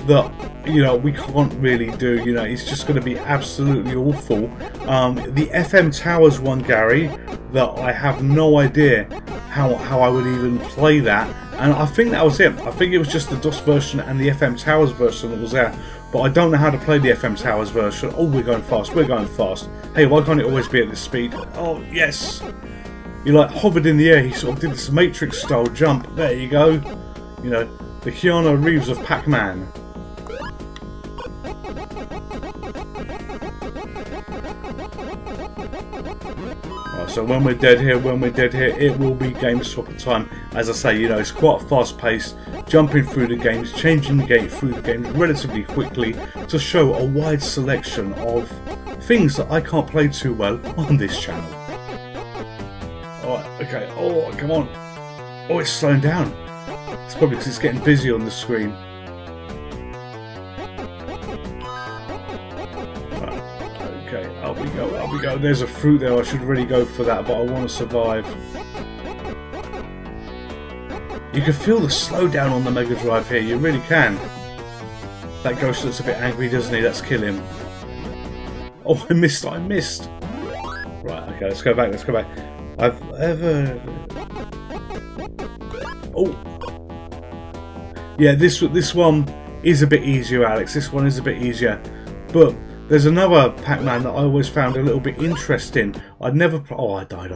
that, you know, we can't really do. You know, it's just going to be absolutely awful. The FM Towers one, Gary, that I have no idea how I would even play that. And I think that was it. I think it was just the DOS version and the FM Towers version that was there. But I don't know how to play the FM Towers version. Oh, we're going fast. We're going fast. Hey, why can't it always be at this speed? Oh, yes. He like hovered in the air. He sort of did this Matrix style jump. There you go. You know, the Keanu Reeves of Pac-Man. So when we're dead here, it will be game swapper time. As I say, you know, it's quite fast paced, jumping through the games, changing the gate through the games relatively quickly to show a wide selection of things that I can't play too well on this channel. Alright, okay, oh, come on. Oh, it's slowing down. It's probably because it's getting busy on the screen. Okay, up we go, up we go. There's a fruit there. I should really go for that, but I want to survive. You can feel the slowdown on the Mega Drive here. You really can. That ghost looks a bit angry, doesn't he? Let's kill him. Oh, I missed. Right, okay, let's go back. I've ever... Oh. Yeah, this one is a bit easier, Alex. This one is a bit easier. But there's another Pac-Man that I always found a little bit interesting. I'd never... Oh, I died.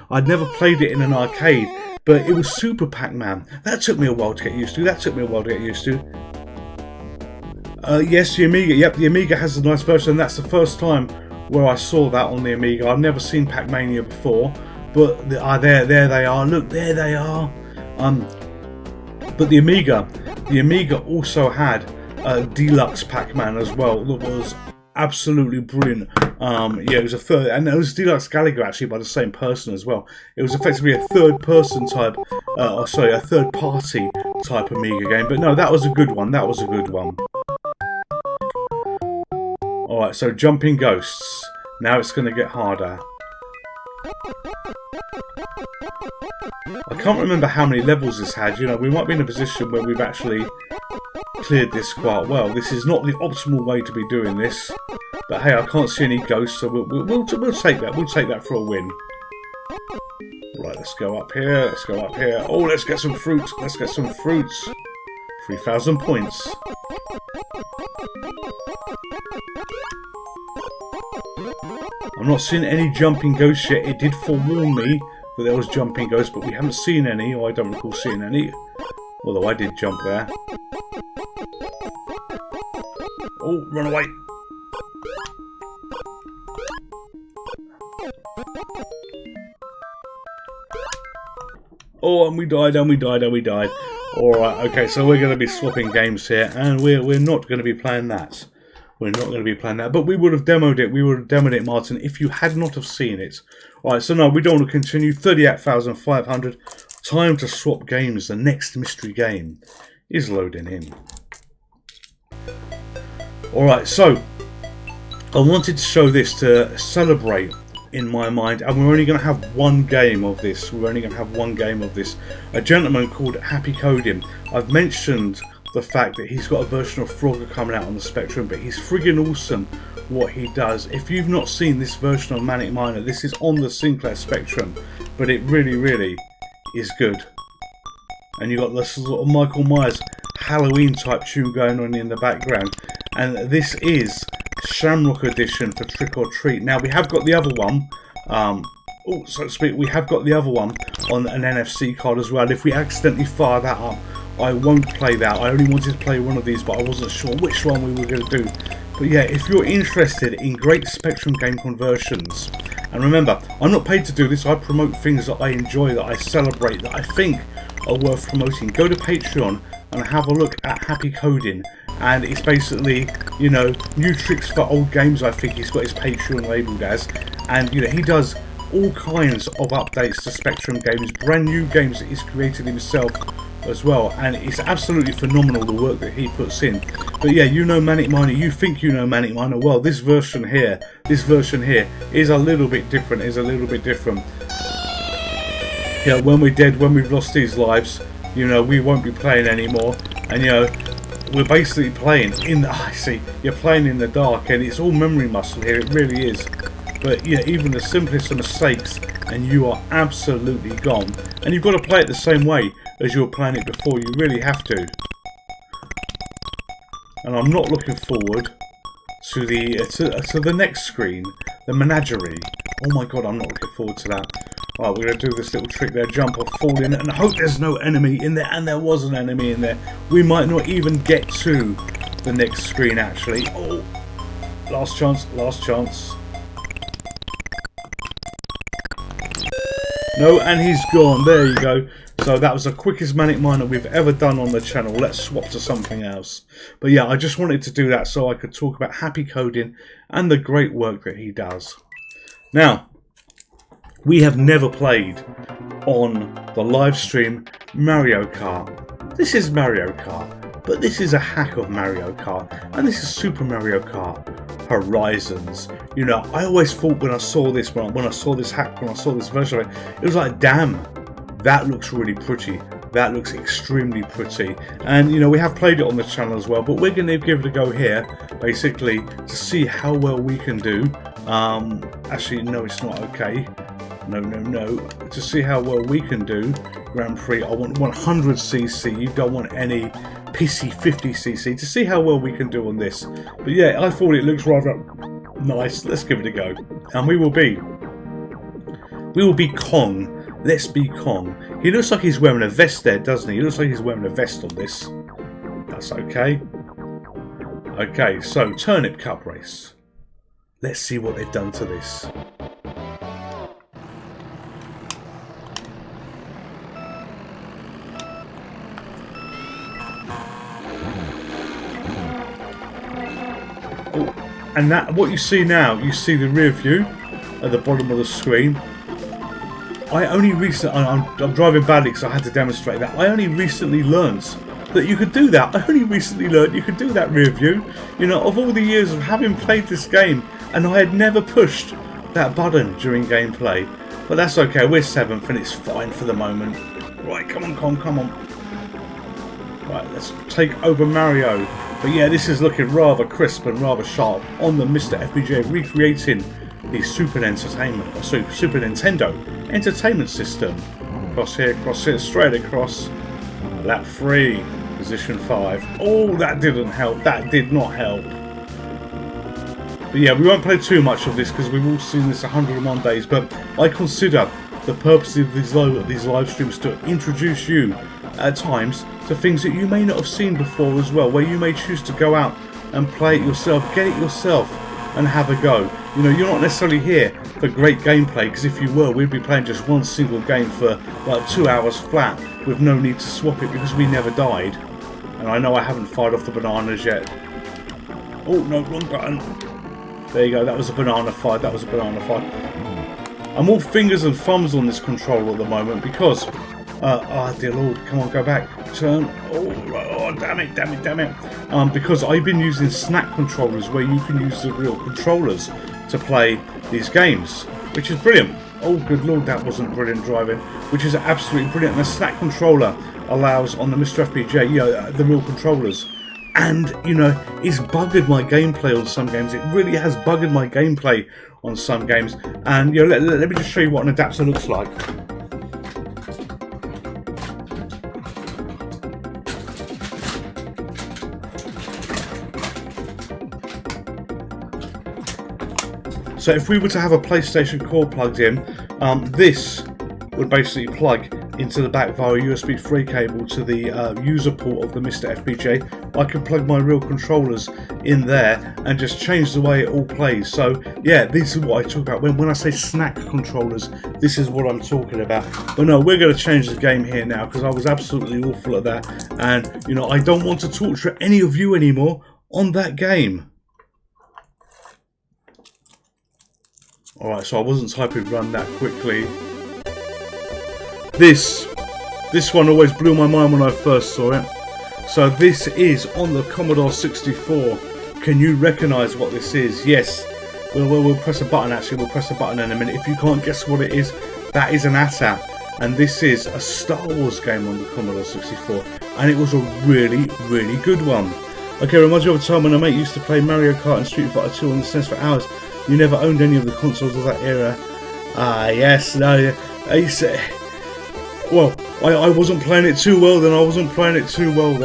I'd never played it in an arcade, but it was Super Pac-Man. That took me a while to get used to. Yes, the Amiga. Yep, the Amiga has a nice version. That's the first time where I saw that on the Amiga. I've never seen Pac-Mania before, but there they are. Look, there they are. But the Amiga also had Deluxe Pac-Man as well. That was absolutely brilliant. Yeah, it was a third, and it was Deluxe Gallagher actually by the same person as well. It was effectively a third-person type, a third-party type Amiga game. But no, that was a good one. All right, so jumping ghosts. Now it's going to get harder. I can't remember how many levels this had. You know, we might be in a position where we've actually cleared this quite well. This is not the optimal way to be doing this, but hey, I can't see any ghosts, so we'll take that. We'll take that for a win. Right, let's go up here. Oh, let's get some fruit. 3,000 points. I'm not seeing any jumping ghosts yet. It did forewarn me that there was jumping ghosts, but we haven't seen any, or I don't recall seeing any. Although I did jump there. Oh, run away! Oh, and we died. Alright, okay, so we're going to be swapping games here, and we're not going to be playing that. But we would have demoed it. Martin, if you had not have seen it. Alright, so no, we don't want to continue. 38,500. Time to swap games. The next mystery game is loading in. Alright, so I wanted to show this to celebrate in my mind, and we're only going to have one game of this. We're only going to have one game of this. A gentleman called Happy Coding. I've mentioned the fact that he's got a version of Frogger coming out on the Spectrum, but he's friggin' awesome what he does. If you've not seen this version of Manic Miner, this is on the Sinclair Spectrum, but it really is good. And you've got this sort of Michael Myers Halloween type tune going on in the background, and this is Shamrock edition for Trick or Treat. Now we have got the other one, so to speak, we have got the other one on an NFC card as well. If we accidentally fire that up, I won't play that. I only wanted to play one of these, but I wasn't sure which one we were going to do. But yeah, if you're interested in great Spectrum game conversions, and remember, I'm not paid to do this, I promote things that I enjoy, that I celebrate, that I think are worth promoting. Go to Patreon and have a look at Happy Coding, and it's basically, you know, new tricks for old games. I think he's got his Patreon labelled as, and you know, he does all kinds of updates to Spectrum games, brand new games that he's created himself as well, and it's absolutely phenomenal the work that he puts in. But yeah, you know Manic Miner, you think you know Manic Miner. Well, this version here is a little bit different. Yeah, when we're dead, when we've lost these lives, you know, we won't be playing anymore, and you know, we're basically playing in the, I see, you're playing in the dark, and it's all memory muscle here, it really is. But yeah, even the simplest of mistakes and you are absolutely gone, and you've got to play it the same way as you were playing it before. You really have to. And I'm not looking forward to the next screen, the menagerie. Oh my god, I'm not looking forward to that. Right, we're going to do this little trick there, jump off, fall in, and hope there's no enemy in there. And there was an enemy in there. We might not even get to the next screen, actually. Oh, last chance, last chance. No, and he's gone. There you go. So that was the quickest Manic Miner we've ever done on the channel. Let's swap to something else. But yeah, I just wanted to do that so I could talk about Happy Coding and the great work that he does. Now, we have never played on the live stream Mario Kart. This is Mario Kart, but this is a hack of Mario Kart, and this is Super Mario Kart Horizons. You know, I always thought when I saw this, when I saw this hack, when I saw this version of it was like, damn, that looks really pretty. That looks extremely pretty. And you know, we have played it on the channel as well, but we're going to give it a go here, basically, to see how well we can do. Actually, no, it's not okay. No. To see how well we can do. Grand Prix, I want 100cc. You don't want any PC 50cc. To see how well we can do on this. But yeah, I thought it looks rather nice. Let's give it a go. And we will be Kong. Let's be Kong. He looks like he's wearing a vest there, doesn't he? He looks like he's wearing a vest on this. That's okay. Okay, so Turnip Cup race. Let's see what they've done to this. Oh, and that, what you see now, you see the rear view at the bottom of the screen. I only recently, I'm driving badly because I had to demonstrate that. I only recently learned that you could do that. I only recently learned you could do that rear view. You know, of all the years of having played this game, and I had never pushed that button during gameplay. But that's okay, we're 7th and it's fine for the moment. Right, come on, Kong, come on. Right, let's take over Mario. But yeah, this is looking rather crisp and rather sharp on the Mr. FPGA, recreating the Super Nintendo Entertainment System. Cross here, straight across. Lap 3, position 5. Oh, that didn't help. That did not help. But yeah, we won't play too much of this because we've all seen this 101 days. But I consider the purpose of these live streams to introduce you at times to things that you may not have seen before as well, where you may choose to go out and play it yourself, get it yourself, and have a go. You know, you're not necessarily here for great gameplay, because if you were, we'd be playing just one single game for like 2 hours flat with no need to swap it because we never died. And I know I haven't fired off the bananas yet. Oh no, wrong button. There you go, that was a banana fire, that was a banana fire. I'm all fingers and thumbs on this controller at the moment because, oh dear lord, come on, go back, turn, oh damn it. Because I've been using snack controllers where you can use the real controllers to play these games. which is brilliant. Oh, good lord, that wasn't brilliant driving, which is absolutely brilliant. And the snack controller allows on the Mr. FPJ, you know, the real controllers. And, you know, it's buggered my gameplay on some games. It really has buggered my gameplay on some games. And, you know, let me just show you what an adapter looks like. So if we were to have a PlayStation cord plugged in, this would basically plug into the back via a USB 3 cable to the user port of the Mr. FPJ. I can plug my real controllers in there and just change the way it all plays. So yeah, this is what I talk about when I say snack controllers. This is what I'm talking about. But no, we're going to change the game here now because I was absolutely awful at that, and you know, I don't want to torture any of you anymore on that game. Alright, so I wasn't typing run that quickly. This one always blew my mind when I first saw it. So this is on the Commodore 64. Can you recognise what this is? Yes. We'll press a button actually. We'll press a button in a minute. If you can't guess what it is, that is an ASAP. And this is a Star Wars game on the Commodore 64. And it was a really, really good one. Okay, reminds me of a time when a mate used to play Mario Kart and Street Fighter 2 on the SNES for hours. You never owned any of the consoles of that era. Ah, yes, no. Well, I wasn't playing it too well then. I wasn't playing it too well.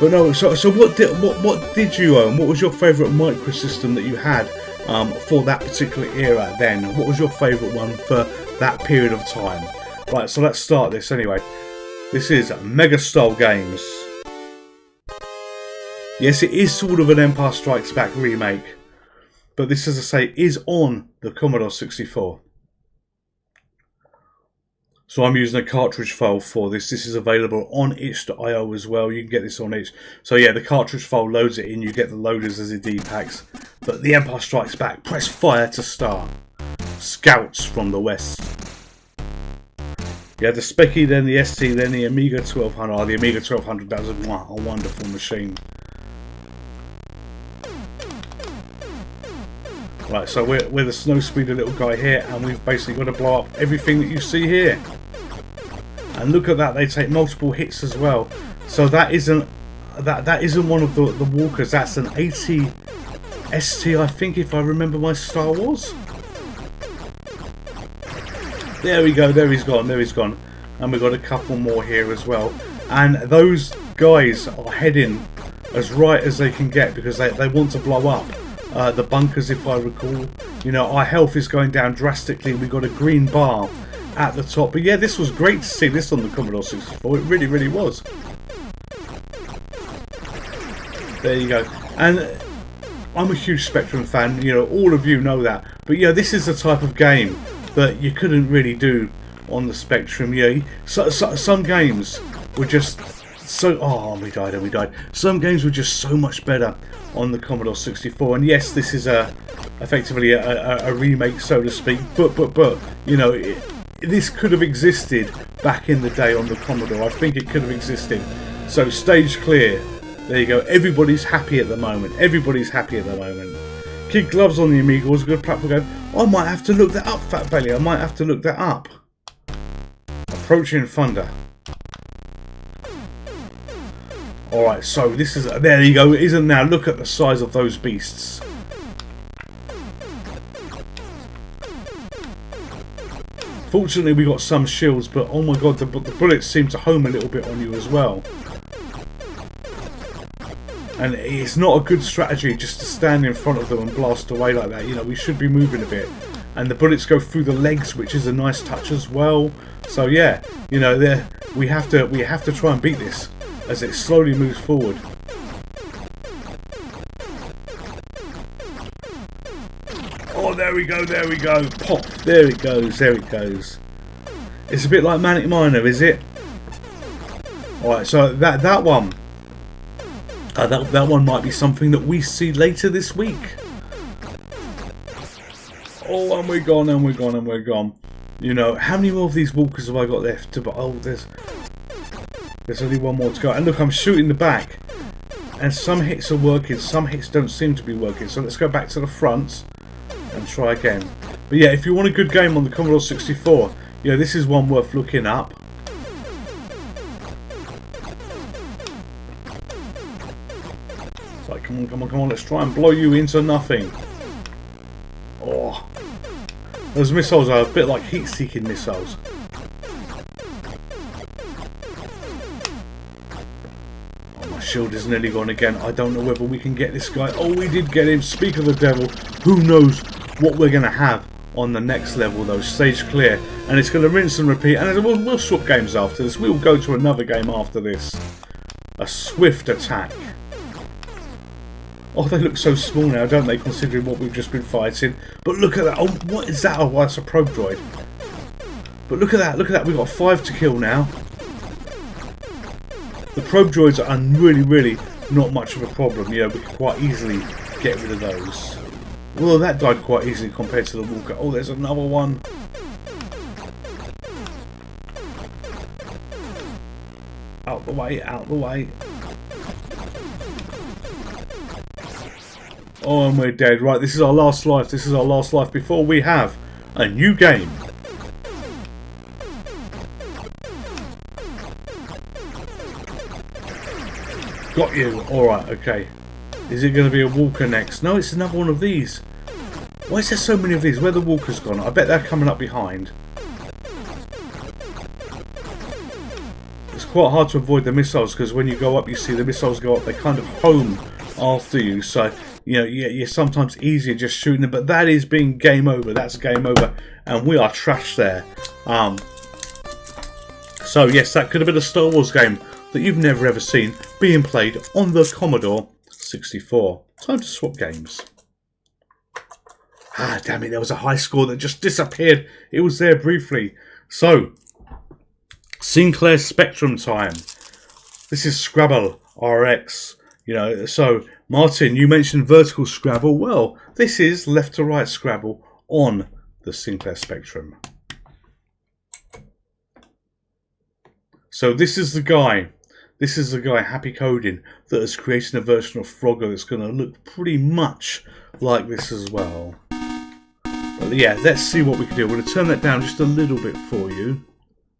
But no, so what did you own? What was your favourite microsystem that you had for that particular era then? What was your favourite one for that period of time? Right, so let's start this anyway. This is Mega Style Games. Yes, it is sort of an Empire Strikes Back remake. But this, as I say, is on the Commodore 64. So I'm using a cartridge file for this. This is available on itch.io as well. You can get this on itch. So yeah, the cartridge file loads it in. You get the loaders as the D-packs. But the Empire Strikes Back. Press fire to start. Scouts from the West. You had the Specky, then the ST, then the Amiga 1200. Oh, the Amiga 1200, that was a wonderful machine. Right, so we're the snow speeder little guy here, and we've basically got to blow up everything that you see here. And look at that, they take multiple hits as well. So that isn't one of the walkers. That's an 80 ST, I think, if I remember my Star Wars. There we go. There he's gone. And we've got a couple more here as well. And those guys are heading as right as they can get because they want to blow up the bunkers, if I recall. You know, our health is going down drastically. We've got a green bar at the top. But yeah, this was great to see this on the Commodore 64. It really, really was. There you go. And I'm a huge Spectrum fan. You know, all of you know that. But yeah, this is the type of game that you couldn't really do on the Spectrum. Yeah, some games were just so... Oh, we died. Some games were just so much better on the Commodore 64. And yes, this is effectively a remake, so to speak. But you know, this could have existed back in the day on the Commodore. I think it could have existed. So stage clear. There you go. Everybody's happy at the moment. Kid Gloves on the Amiga was a good platform game. I might have to look that up, Fat Belly. I might have to look that up. Approaching Thunder. Alright, so this is... There you go. Isn't now? Look at the size of those beasts. Fortunately, we got some shields, but oh my god, the bullets seem to home a little bit on you as well. And it's not a good strategy just to stand in front of them and blast away like that. You know, we should be moving a bit. And the bullets go through the legs, which is a nice touch as well. So yeah, you know, we have to try and beat this as it slowly moves forward. Oh, there we go. Pop. There it goes. It's a bit like Manic Miner, is it? Alright, so that one. That one might be something that we see later this week. Oh, and we're gone. You know, how many more of these walkers have I got left? Oh, there's only one more to go. And look, I'm shooting the back. And some hits are working, some hits don't seem to be working. So let's go back to the front and try again. But yeah, if you want a good game on the Commodore 64, yeah, this is one worth looking up. It's like, come on, come on, come on, let's try and blow you into nothing. Oh, those missiles are a bit like heat-seeking missiles. Oh, my shield is nearly gone again. I don't know whether we can get this guy. Oh, we did get him. Speak of the devil. Who knows what we're going to have on the next level, though. Stage clear. And it's going to rinse and repeat. And we'll swap games after this. We'll go to another game after this. A swift attack. Oh, they look so small now, don't they, considering what we've just been fighting. But look at that. Oh, what is that? Oh, that's a probe droid. But look at that. Look at that. We've got 5 to kill now. The probe droids are really not much of a problem. You know, we can quite easily get rid of those. Although that died quite easily compared to the walker. Oh, there's another one. Out the way, out the way. Oh, and we're dead. Right, this is our last life. This is our last life before we have a new game. Got you. Alright, okay. Is it going to be a walker next? No, it's another one of these. Why is there so many of these? Where the walker's gone? I bet they're coming up behind. It's quite hard to avoid the missiles because when you go up, you see the missiles go up. They kind of home after you. So, you know, you're sometimes easier just shooting them. But that is being game over. That's game over. And we are trashed there. So, yes, that could have been a Star Wars game that you've never ever seen being played on the Commodore 64. Time to swap games. Ah, damn it, there was a high score that just disappeared. It was there briefly. So, Sinclair Spectrum time. This is Scrabble RX. You know, so, Martin, you mentioned vertical Scrabble. Well, this is left to right Scrabble on the Sinclair Spectrum. So, this is the guy, Happy Coding, that has created a version of Frogger that's going to look pretty much like this as well. But yeah, let's see what we can do. We're going to turn that down just a little bit for you.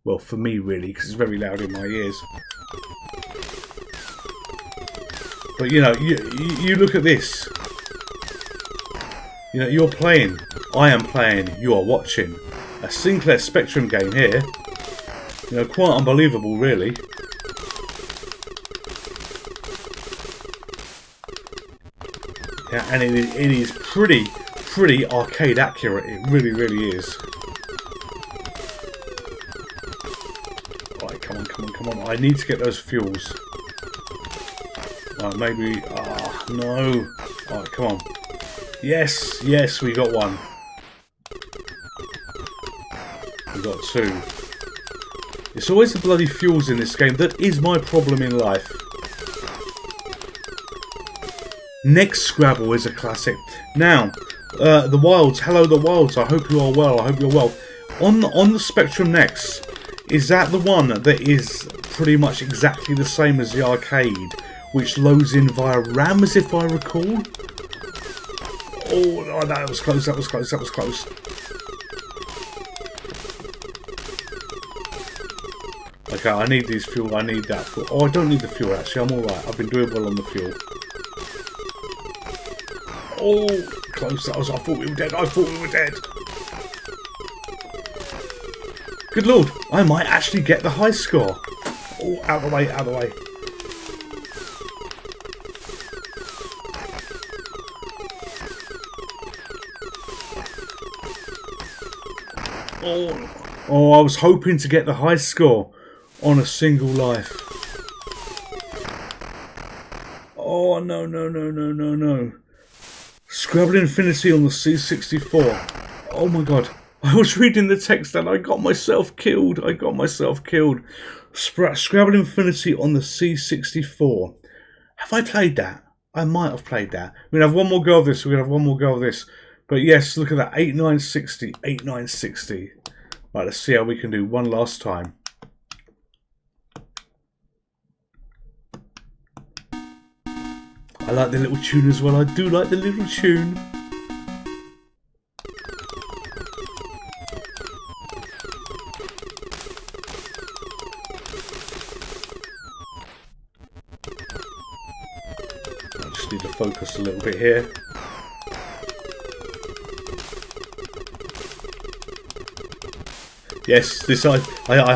Well, for me really, because it's very loud in my ears. But you know, you look at this. You know, you're playing, I am playing, you are watching. A Sinclair Spectrum game here. You know, quite unbelievable really. Yeah, and it is pretty arcade accurate. It really is. Right, come on. I need to get those fuels. Maybe. No. Alright, come on. Yes, we got one. We got 2. It's always the bloody fuels in this game that is my problem in life. Next Scrabble is a classic. Now, the Wilds. Hello, the Wilds. I hope you are well. On the Spectrum Next, is that the one that is pretty much exactly the same as the arcade, which loads in via RAM, as if I recall? Oh, no, that was close. Okay, I need these fuel. I need that fuel. Oh, I don't need the fuel actually. I'm alright. I've been doing well on the fuel. Oh, close. I thought we were dead. Good lord, I might actually get the high score. Oh, out of the way. Oh, I was hoping to get the high score on a single life. Oh, no. Scrabble Infinity on the C64. Oh my god. I was reading the text and I got myself killed. Scrabble Infinity on the C64. Have I played that? I might have played that. We're going to have one more go of this. But yes, look at that. 8960. Right, let's see how we can do one last time. I like the little tune as well. I do like the little tune. focus a little bit here. Yes, this I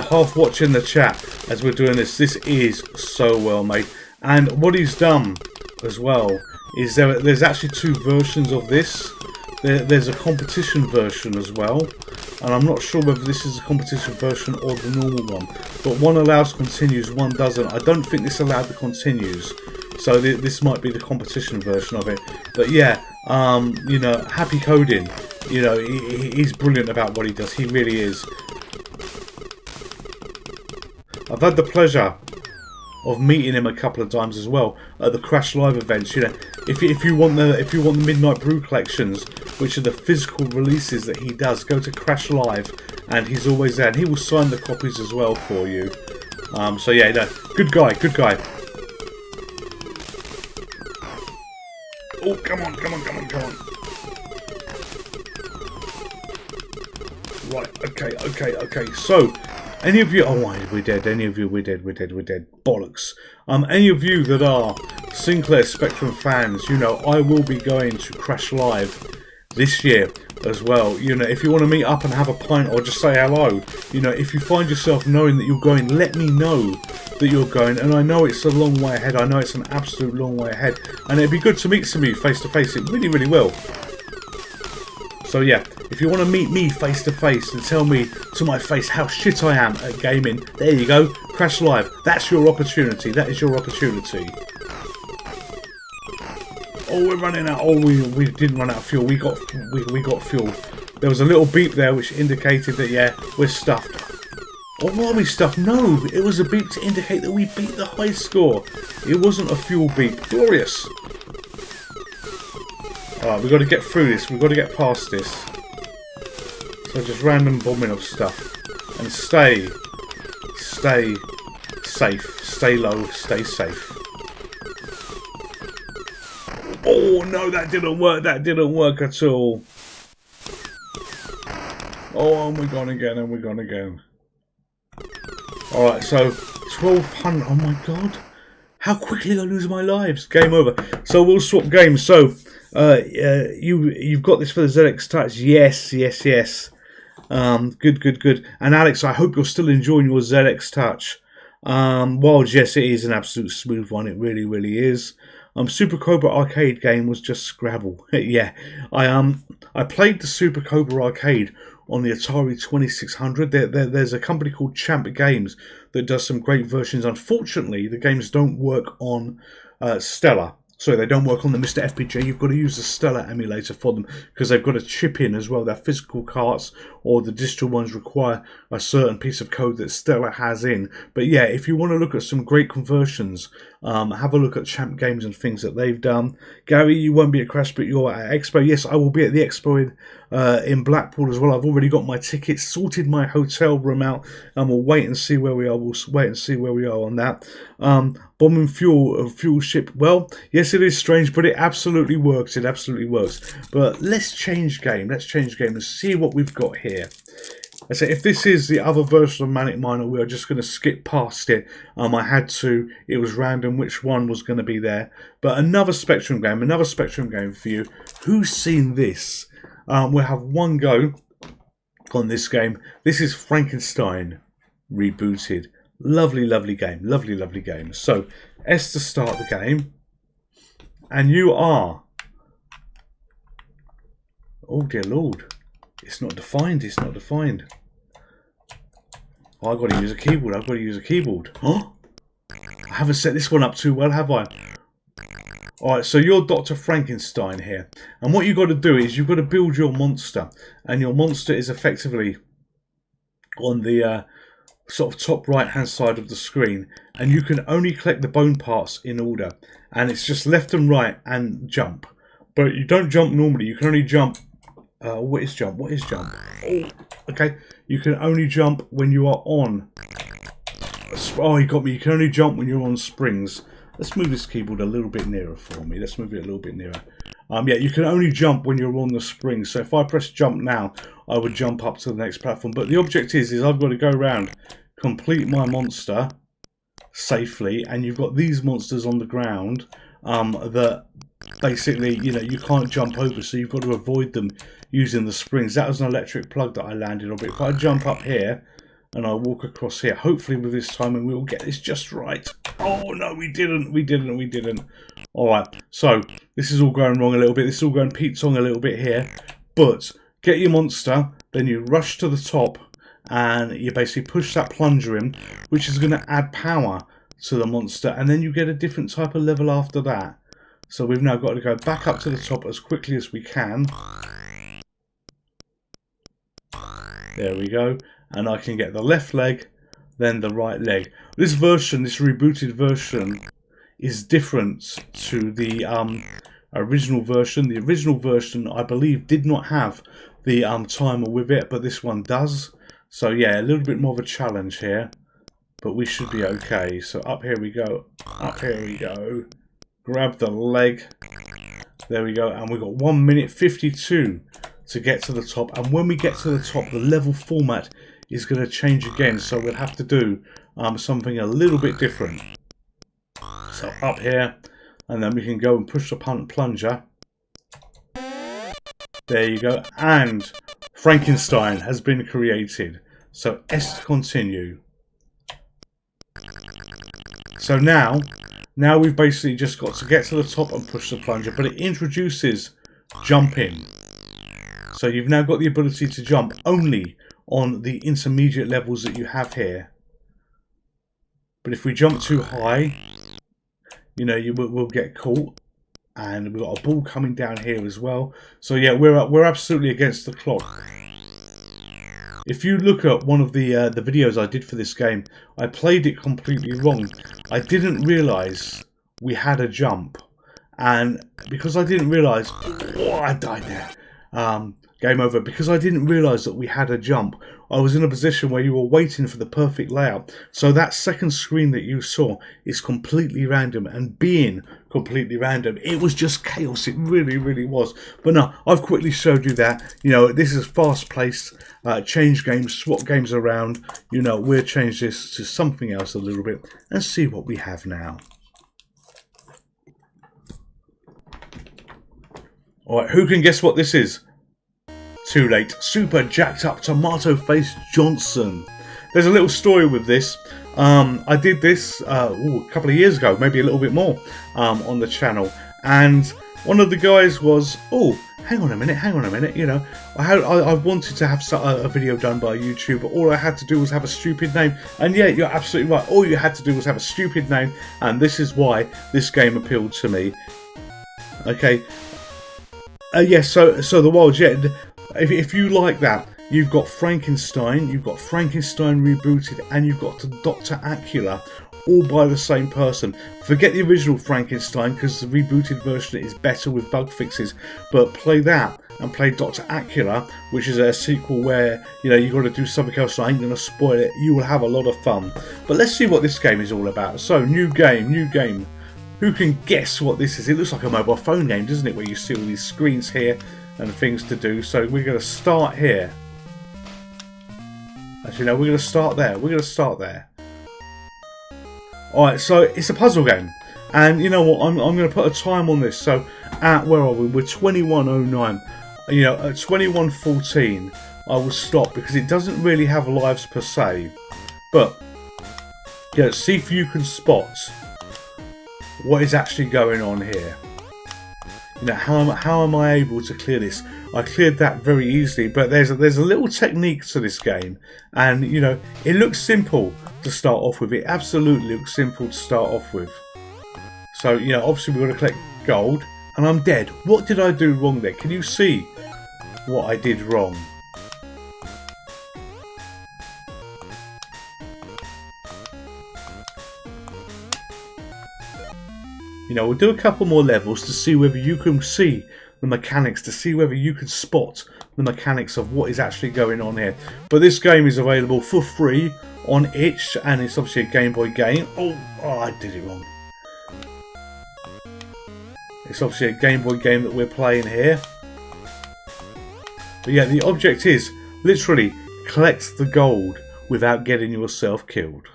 half watch in the chat as we're doing this. This is so well made. And what he's done as well is there's actually two versions of this. There's a competition version as well, and I'm not sure whether this is a competition version or the normal one. But one allows continues, one doesn't. I don't think this allowed the continues, so this might be the competition version of it. But yeah, you know, happy coding. You know, he's brilliant about what he does. He really is. I've had the pleasure of meeting him a couple of times as well at the Crash Live events. You know, if you want the Midnight Brew collections, which are the physical releases that he does, go to Crash Live, and he's always there, and he will sign the copies as well for you. So yeah, no, good guy, good guy. Oh, come on, come on, come on, come on. Right, okay. So, any of you, oh, we're dead. Any of you, we're dead. Bollocks. Any of you that are Sinclair Spectrum fans, you know, I will be going to Crash Live this year as well. You know, if you want to meet up and have a pint or just say hello, you know, if you find yourself knowing that you're going, let me know that you're going. And I know it's a long way ahead. I know it's an absolute long way ahead. And it'd be good to meet some of you face to face. It really, really will. So yeah, if you want to meet me face to face and tell me to my face how shit I am at gaming, there you go, Crash Live. That's your opportunity. That is your opportunity. Oh, we're running out. Oh, we didn't run out of fuel. We got fuel. There was a little beep there which indicated that yeah, we're stuffed. Or were we stuffed? No, it was a beep to indicate that we beat the high score. It wasn't a fuel beep. Glorious. Alright, we've got to get through this. We've got to get past this. So just random bombing of stuff. And stay safe. Stay low, stay safe. Oh no, that didn't work. That didn't work at all. Oh, and we're gone again, and we're gone again. Alright, so 1200. Oh my god. How quickly I lose my lives. Game over. So we'll swap games. So you've got this for the ZX Touch. Yes. Good. And Alex, I hope you're still enjoying your ZX Touch. While yes, it is an absolute smooth one. It really is. Super Cobra arcade game was just Scrabble. Yeah, I played the Super Cobra arcade on the Atari 2600. There's a company called Champ Games that does some great versions. Unfortunately, the games don't work on Stella. So they don't work on the Mr. FPGA. You've got to use the Stella emulator for them because they've got a chip in as well. Their physical carts or the digital ones require a certain piece of code that Stella has in. But yeah, if you want to look at some great conversions, have a look at Champ Games and things that they've done. Gary, you won't be at Crash, but you're at Expo. Yes, I will be at the Expo in Blackpool as well. I've already got my tickets, sorted my hotel room out, and we'll wait and see where we are. We'll wait and see where we are on that. Bombing fuel ship. Well, yes, it is strange, but it absolutely works. It absolutely works. But let's change game. Let's change game and see what we've got here. I say, if this is the other version of Manic Miner, we are just going to skip past it. I had to. It was random which one was going to be there. But another Spectrum game for you. Who's seen this? We'll have one go on this game. This is Frankenstein rebooted. Lovely game. Lovely game. So, S to start the game. And you are... Oh dear Lord. It's not defined. Oh, I've got to use a keyboard. Huh? I haven't set this one up too well, have I? Alright, so you're Dr. Frankenstein here. And what you've got to do is you've got to build your monster. And your monster is effectively on the sort of top right hand side of the screen. And you can only collect the bone parts in order. And it's just left and right and jump. But you don't jump normally. You can only jump... what is jump? Oh, okay. You can only jump when you are on... Oh, you got me. You can only jump when you're on springs. Let's move this keyboard a little bit nearer for me. Let's move it a little bit nearer. Yeah, you can only jump when you're on the springs. So if I press jump now, I would jump up to the next platform. But the object is I've got to go around, complete my monster safely. And you've got these monsters on the ground that basically, you know, you can't jump over, so you've got to avoid them using the springs. That was an electric plug that I landed on. But if I jump up here and I walk across here, hopefully with this timing we will get this just right. Oh no, we didn't. All right, so this is all going wrong a little bit. This is all going Pete Tong a little bit here. But get your monster, then you rush to the top, and you basically push that plunger in, which is going to add power to the monster, and then you get a different type of level after that. So we've now got to go back up to the top as quickly as we can. There we go. And I can get the left leg, then the right leg. This version, this rebooted version, is different to the original version. The original version, I believe, did not have the timer with it, but this one does. So yeah, a little bit more of a challenge here, but we should be okay. So up here we go, up here we go. Grab the leg. There we go, and we've got 1 minute 52 to get to the top. And when we get to the top, the level format is going to change again, so we'll have to do something a little bit different. So up here, and then we can go and push the plunger. There you go, and Frankenstein has been created. So S to continue. So now we've basically just got to get to the top and push the plunger, but it introduces jumping. So you've now got the ability to jump only on the intermediate levels that you have here. But if we jump too high, you know, we'll get caught. And we've got a ball coming down here as well. So yeah, we're absolutely against the clock. If you look at one of the videos I did for this game, I played it completely wrong. I didn't realise we had a jump, and because I didn't realise, oh, I died there. Game over. Because I didn't realise that we had a jump, I was in a position where you were waiting for the perfect layout. So that second screen that you saw is completely random, and being completely random, it was just chaos. It really, really was. But no, I've quickly showed you that. You know, this is fast-paced. Change games, swap games around. You know, we'll change this to something else a little bit and see what we have now. All right, who can guess what this is? Too late. Super jacked up tomato face Johnson. There's a little story with this. I did this a couple of years ago, maybe a little bit more, on the channel, and one of the guys was, oh, hang on a minute, you know, I wanted to have a video done by YouTube, but all I had to do was have a stupid name. And yeah, you're absolutely right, all you had to do was have a stupid name, and this is why this game appealed to me. Okay, yes, so the world, yeah, if you like that, you've got Frankenstein rebooted, and you've got Dr. Acula, all by the same person. Forget the original Frankenstein, because the rebooted version is better with bug fixes, but play that and play Dr. Acula, which is a sequel where, you know, you've got to do something else, so I ain't going to spoil it. You will have a lot of fun. But let's see what this game is all about. So, new game. Who can guess what this is? It looks like a mobile phone game, doesn't it, where you see all these screens here and things to do. So we're going to start here. Actually, no, we're going to start there. Alright, so it's a puzzle game. And you know what, I'm going to put a time on this. So, where are we? We're 21:09. You know, at 21:14, I will stop, because it doesn't really have lives per se. But, yeah, see if you can spot what is actually going on here. You know, how am I able to clear this? I cleared that very easily, but there's a little technique to this game, and you know, it looks simple to start off with. It absolutely looks simple to start off with. So you know, obviously we're going to collect gold, and I'm dead. What did I do wrong there? Can you see what I did wrong? You know, we'll do a couple more levels to see whether you can see the mechanics, to see whether you can spot the mechanics of what is actually going on here. But this game is available for free on itch, and it's obviously a Game Boy game. Oh, I did it wrong. It's obviously a Game Boy game that we're playing here. But yeah, the object is literally collect the gold without getting yourself killed.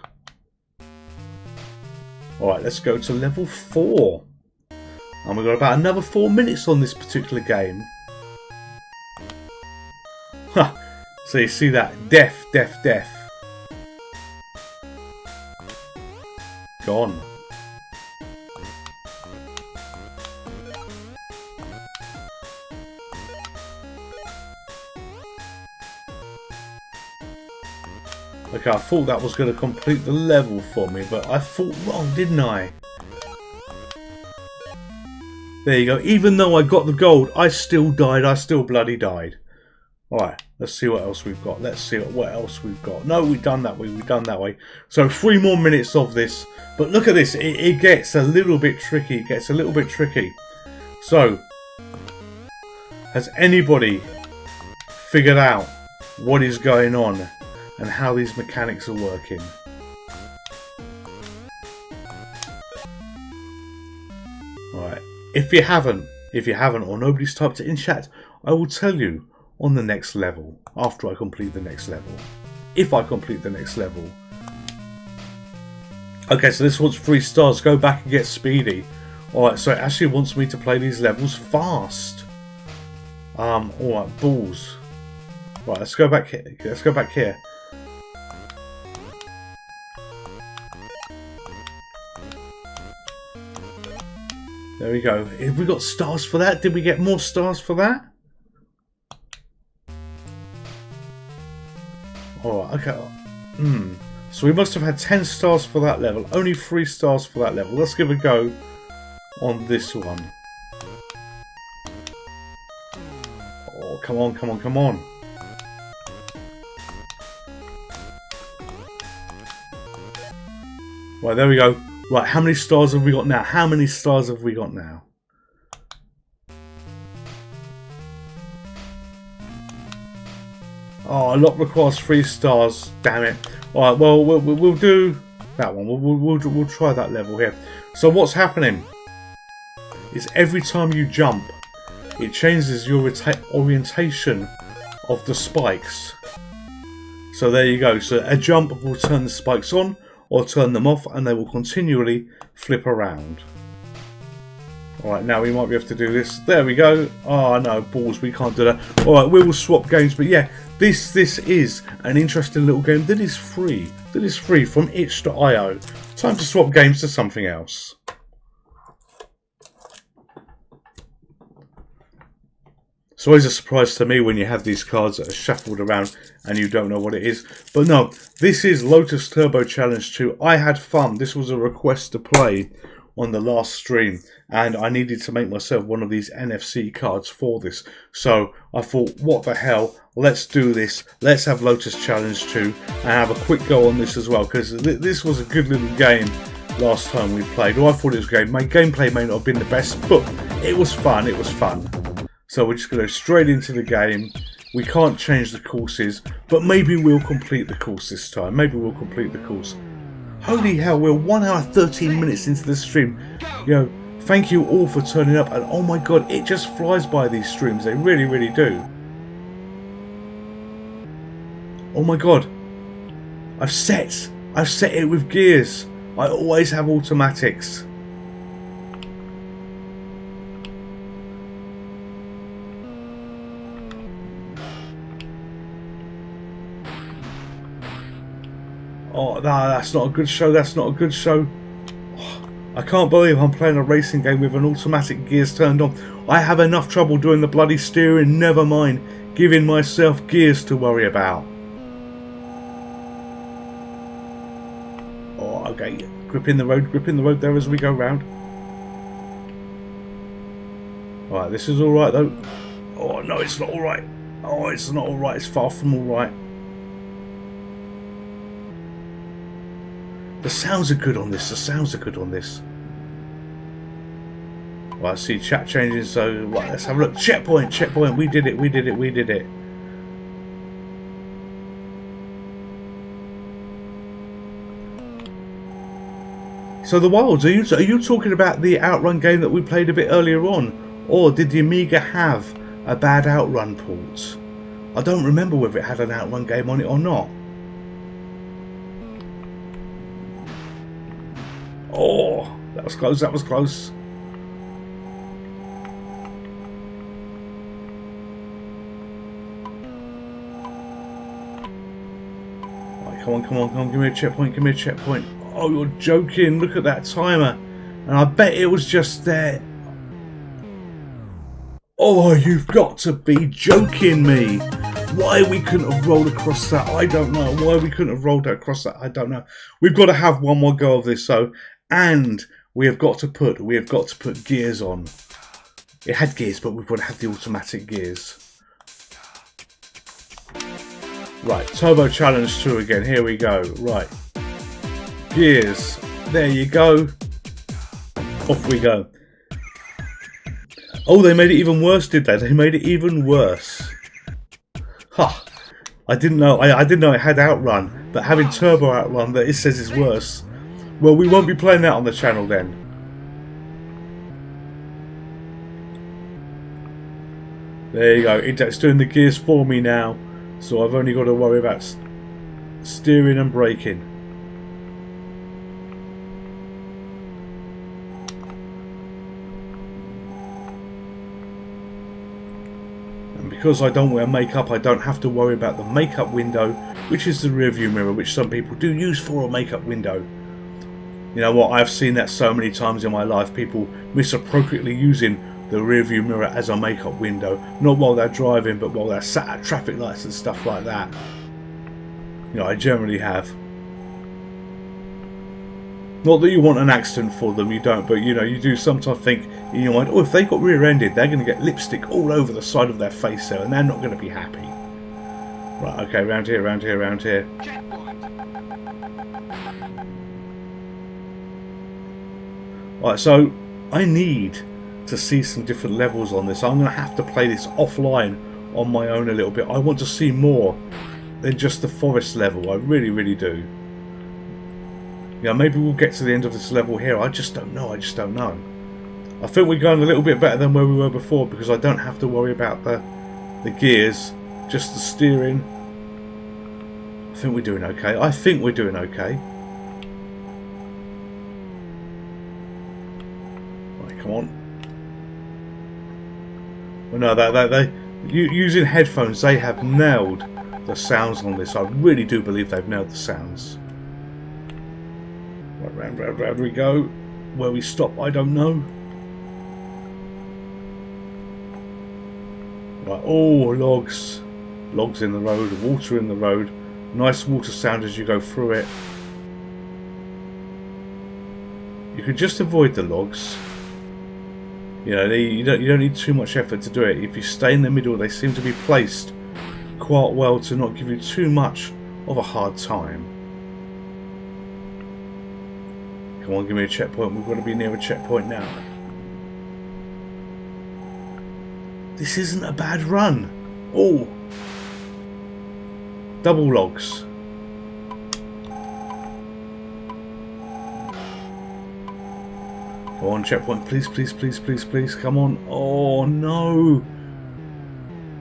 Alright, let's go to level 4. And we've got about another 4 minutes on this particular game. Ha! So you see that? Death, death, death. Gone. Okay, I thought that was going to complete the level for me, but I thought wrong, didn't I? There you go. Even though I got the gold, I still died. I still bloody died. Alright, let's see what else we've got. Let's see what else we've got. No, we've done that way. We've done that way. So 3 more minutes of this. But look at this. It gets a little bit tricky. It gets a little bit tricky. So, has anybody figured out what is going on and how these mechanics are working? Alright. If you haven't, or nobody's typed it in chat, I will tell you on the next level, after I complete the next level. If I complete the next level. Okay, so this wants 3 stars. Go back and get speedy. Alright, so it actually wants me to play these levels fast. Alright, balls. Right, let's go back here. Let's go back here. There we go. Have we got stars for that? Did we get more stars for that? Alright, okay. So we must have had 10 stars for that level. Only 3 stars for that level. Let's give a go on this one. Oh, come on, come on, come on. Right, there we go. Right, how many stars have we got now? How many stars have we got now? Oh, a lot requires 3 stars. Damn it. Alright, well, we'll do that one. We'll try that level here. So what's happening is every time you jump, it changes your orientation of the spikes. So there you go. So a jump will turn the spikes on or turn them off, and they will continually flip around. Alright, now we might be able to do this. There we go. Oh no, balls, we can't do that. Alright, we will swap games, but yeah, this is an interesting little game that is free. That is free from itch.io. Time to swap games to something else. It's always a surprise to me when you have these cards that are shuffled around and you don't know what it is. But no, this is Lotus Turbo Challenge 2. I had fun. This was a request to play on the last stream, and I needed to make myself one of these NFC cards for this. So I thought, what the hell, let's do this. Let's have Lotus Challenge 2 and have a quick go on this as well, because this was a good little game last time we played. Well, I thought it was a game. My gameplay may not have been the best, but it was fun. It was fun. So we're just going to go straight into the game. We can't change the courses, but maybe we'll complete the course this time. Maybe we'll complete the course. Holy hell, we're 1 hour 13 minutes into the stream. You know, thank you all for turning up, and oh my god, it just flies by, these streams. They really, really do. Oh my god. I've set it with gears. I always have automatics. Oh, no, that's not a good show. That's not a good show. Oh, I can't believe I'm playing a racing game with an automatic gears turned on. I have enough trouble doing the bloody steering. Never mind giving myself gears to worry about. Oh, okay. Gripping the road there as we go round. Alright, this is alright though. Oh, no, it's not alright. Oh, it's not alright. It's far from alright. The sounds are good on this. The sounds are good on this. Right, I see chat changing. So right, let's have a look. Checkpoint, checkpoint. We did it. We did it. We did it. So the Wilds, are you talking about the Outrun game that we played a bit earlier on, or did the Amiga have a bad Outrun port? I don't remember whether it had an Outrun game on it or not. Oh, that was close, that was close. come on, come on, come on, give me a checkpoint, give me a checkpoint. Oh, you're joking, look at that timer. And I bet it was just there. Oh, you've got to be joking me. Why we couldn't have rolled across that, I don't know. Why we couldn't have rolled across that, I don't know. We've got to have one more go of this, so. And we have got to put gears on. It had gears, but we've got to have the automatic gears. Right, Turbo Challenge 2 again. Here we go. Right. Gears. There you go. Off we go. Oh, they made it even worse, did they? They made it even worse. Huh. I didn't know. I didn't know it had outrun, but having turbo outrun, that it says is worse. Well, we won't be playing that on the channel then. There you go. It's doing the gears for me now, so I've only got to worry about steering and braking. Because I don't wear makeup, I don't have to worry about the makeup window, which is the rear view mirror, which some people do use for a makeup window. You know what, I've seen that so many times in my life, people misappropriately using the rear view mirror as a makeup window, not while they're driving, but while they're sat at traffic lights and stuff like that. You know, I generally have. Not that you want an accident for them, you don't, but you know, you do sometimes think in your mind, oh, if they got rear-ended, they're going to get lipstick all over the side of their face there, and they're not going to be happy. Right, okay, round here, round here, round here. Right, so I need to see some different levels on this. I'm going to have to play this offline on my own a little bit. I want to see more than just the forest level, I really, really do. Yeah, maybe we'll get to the end of this level here. I just don't know. I just don't know. I think we're going a little bit better than where we were before because I don't have to worry about the gears, just the steering. I think we're doing okay. I think we're doing okay. Right, come on. Well, no, using headphones, they have nailed the sounds on this. I really do believe they've nailed the sounds. Right, round we go. Where we stop, I don't know. Right, oh, logs. Logs in the road, water in the road. Nice water sound as you go through it. You can just avoid the logs. You know, you don't need too much effort to do it. If you stay in the middle, they seem to be placed quite well to not give you too much of a hard time. Come on, give me a checkpoint. We've got to be near a checkpoint now. This isn't a bad run. Oh, double logs. Come on, checkpoint, please, please, please, please, please. Come on. Oh no.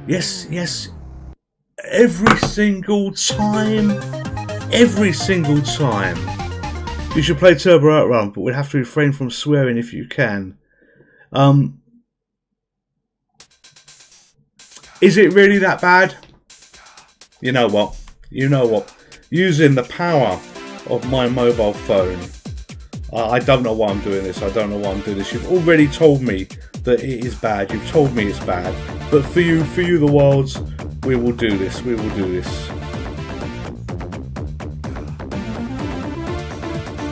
Yes, yes. Every single time. Every single time. You should play Turbo Outrun, but we'd have to refrain from swearing if you can. Is it really that bad? You know what? You know what? Using the power of my mobile phone, I don't know why I'm doing this. I don't know why I'm doing this. You've already told me that it is bad. You've told me it's bad. But for you, the Wilds, we will do this. We will do this.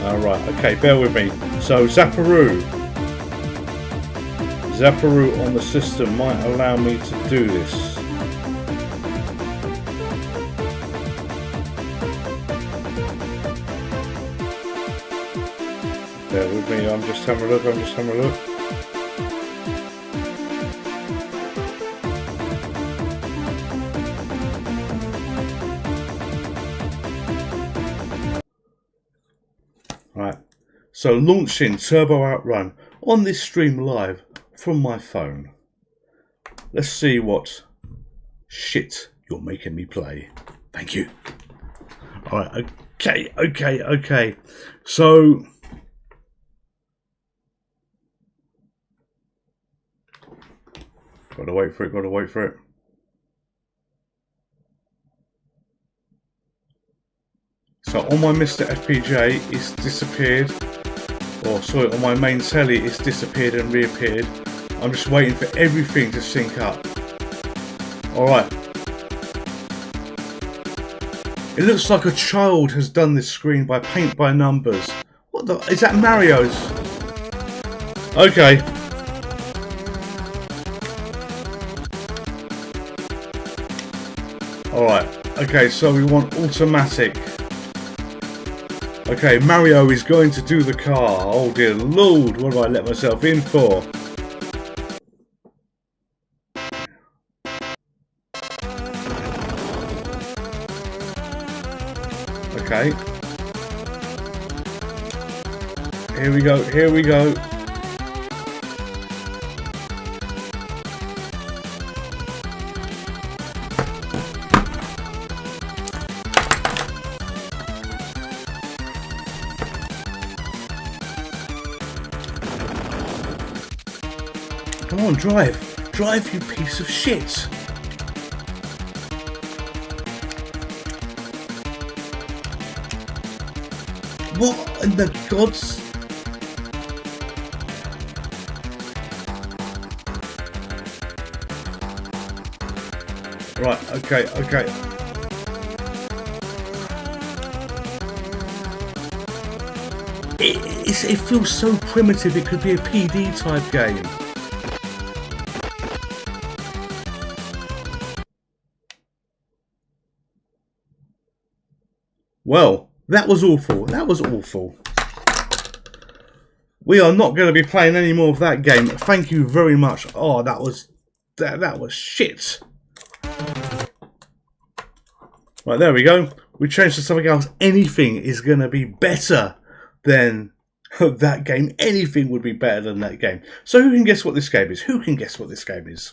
Alright, okay, bear with me. So, Zapparoo on the system might allow me to do this. Bear with me, I'm just having a look, Right, so launching Turbo Outrun on this stream live from my phone. Let's see what shit you're making me play. Thank you. Alright, okay. So, gotta wait for it. So on my Mr. FPJ, it's disappeared. Or sorry, on my main telly, it's disappeared and reappeared. I'm just waiting for everything to sync up. Alright. It looks like a child has done this screen by paint by numbers. What the? Is that Mario's? Okay. Alright. Okay, so we want automatic. Okay, Mario is going to do the car. Oh dear Lord, what have I let myself in for? Okay. Here we go, here we go. Come on, drive. Drive, you piece of shit. What in the gods? Right, okay, okay. It feels so primitive, it could be a PD type game. Well, that was awful. That was awful. We are not going to be playing any more of that game. Thank you very much. Oh, that was shit. Right, there we go. We changed to something else. Anything is going to be better than that game. Anything would be better than that game. So who can guess what this game is? Who can guess what this game is?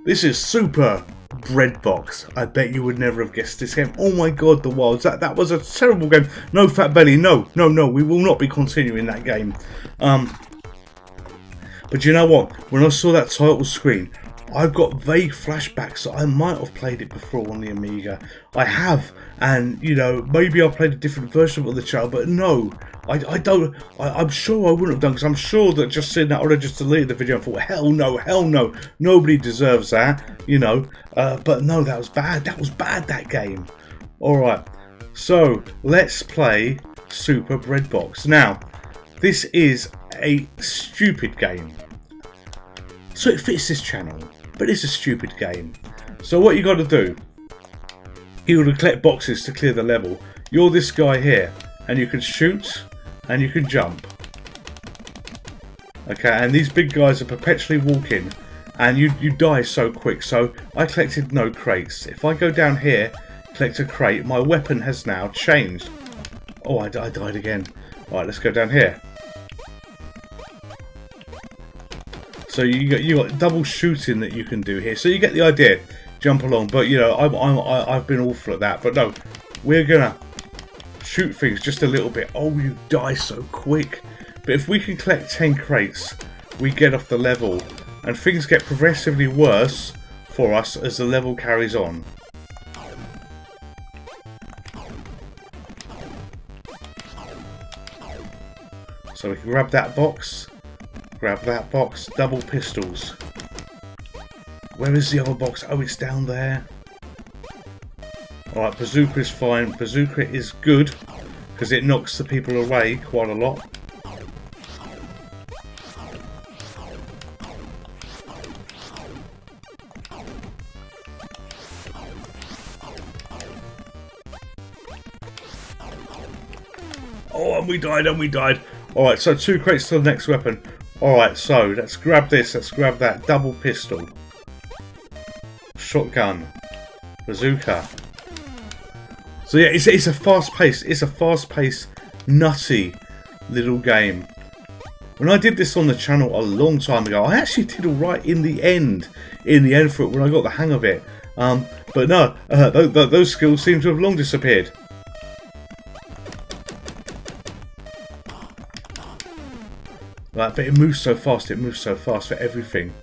This is Super Bread Box. I bet you would never have guessed this game. Oh my god, the wilds. That was a terrible game. No, Fat Belly. No, no, no. We will not be continuing that game. But you know what? When I saw that title screen, I've got vague flashbacks that I might have played it before on the Amiga. I have, and you know, maybe I played a different version of the channel, but no, I don't. I'm sure I wouldn't have done, because I'm sure that just seeing that, I would have just deleted the video and thought, hell no, nobody deserves that, you know. But no, that was bad. That was bad, that game. All right, so let's play Super Bread Box. Now, this is a stupid game, so it fits this channel. But it's a stupid game. So what you got to do, you got to collect boxes to clear the level. You're this guy here, and you can shoot and you can jump. Okay, and these big guys are perpetually walking, and you die so quick. So I collected no crates. If I go down here, collect a crate, my weapon has now changed. Oh, I died again. All right, let's go down here. So you got double shooting that you can do here. So you get the idea. Jump along, but you know I've been awful at that. But no, we're gonna shoot things just a little bit. Oh, you die so quick. But if we can collect 10 crates, we get off the level, and things get progressively worse for us as the level carries on. So we can grab that box. Grab that box, double pistols. Where is the other box? Oh, it's down there. Alright, bazooka is fine. Bazooka is good, because it knocks the people away quite a lot. Oh, and we died. Alright, so 2 crates to the next weapon. Alright, so let's grab this, let's grab that. Double pistol. Shotgun. Bazooka. So yeah, it's a fast-paced, nutty little game. When I did this on the channel a long time ago, I actually did alright in the end for it when I got the hang of it. But no, those skills seem to have long disappeared. Right, but it moves so fast for everything.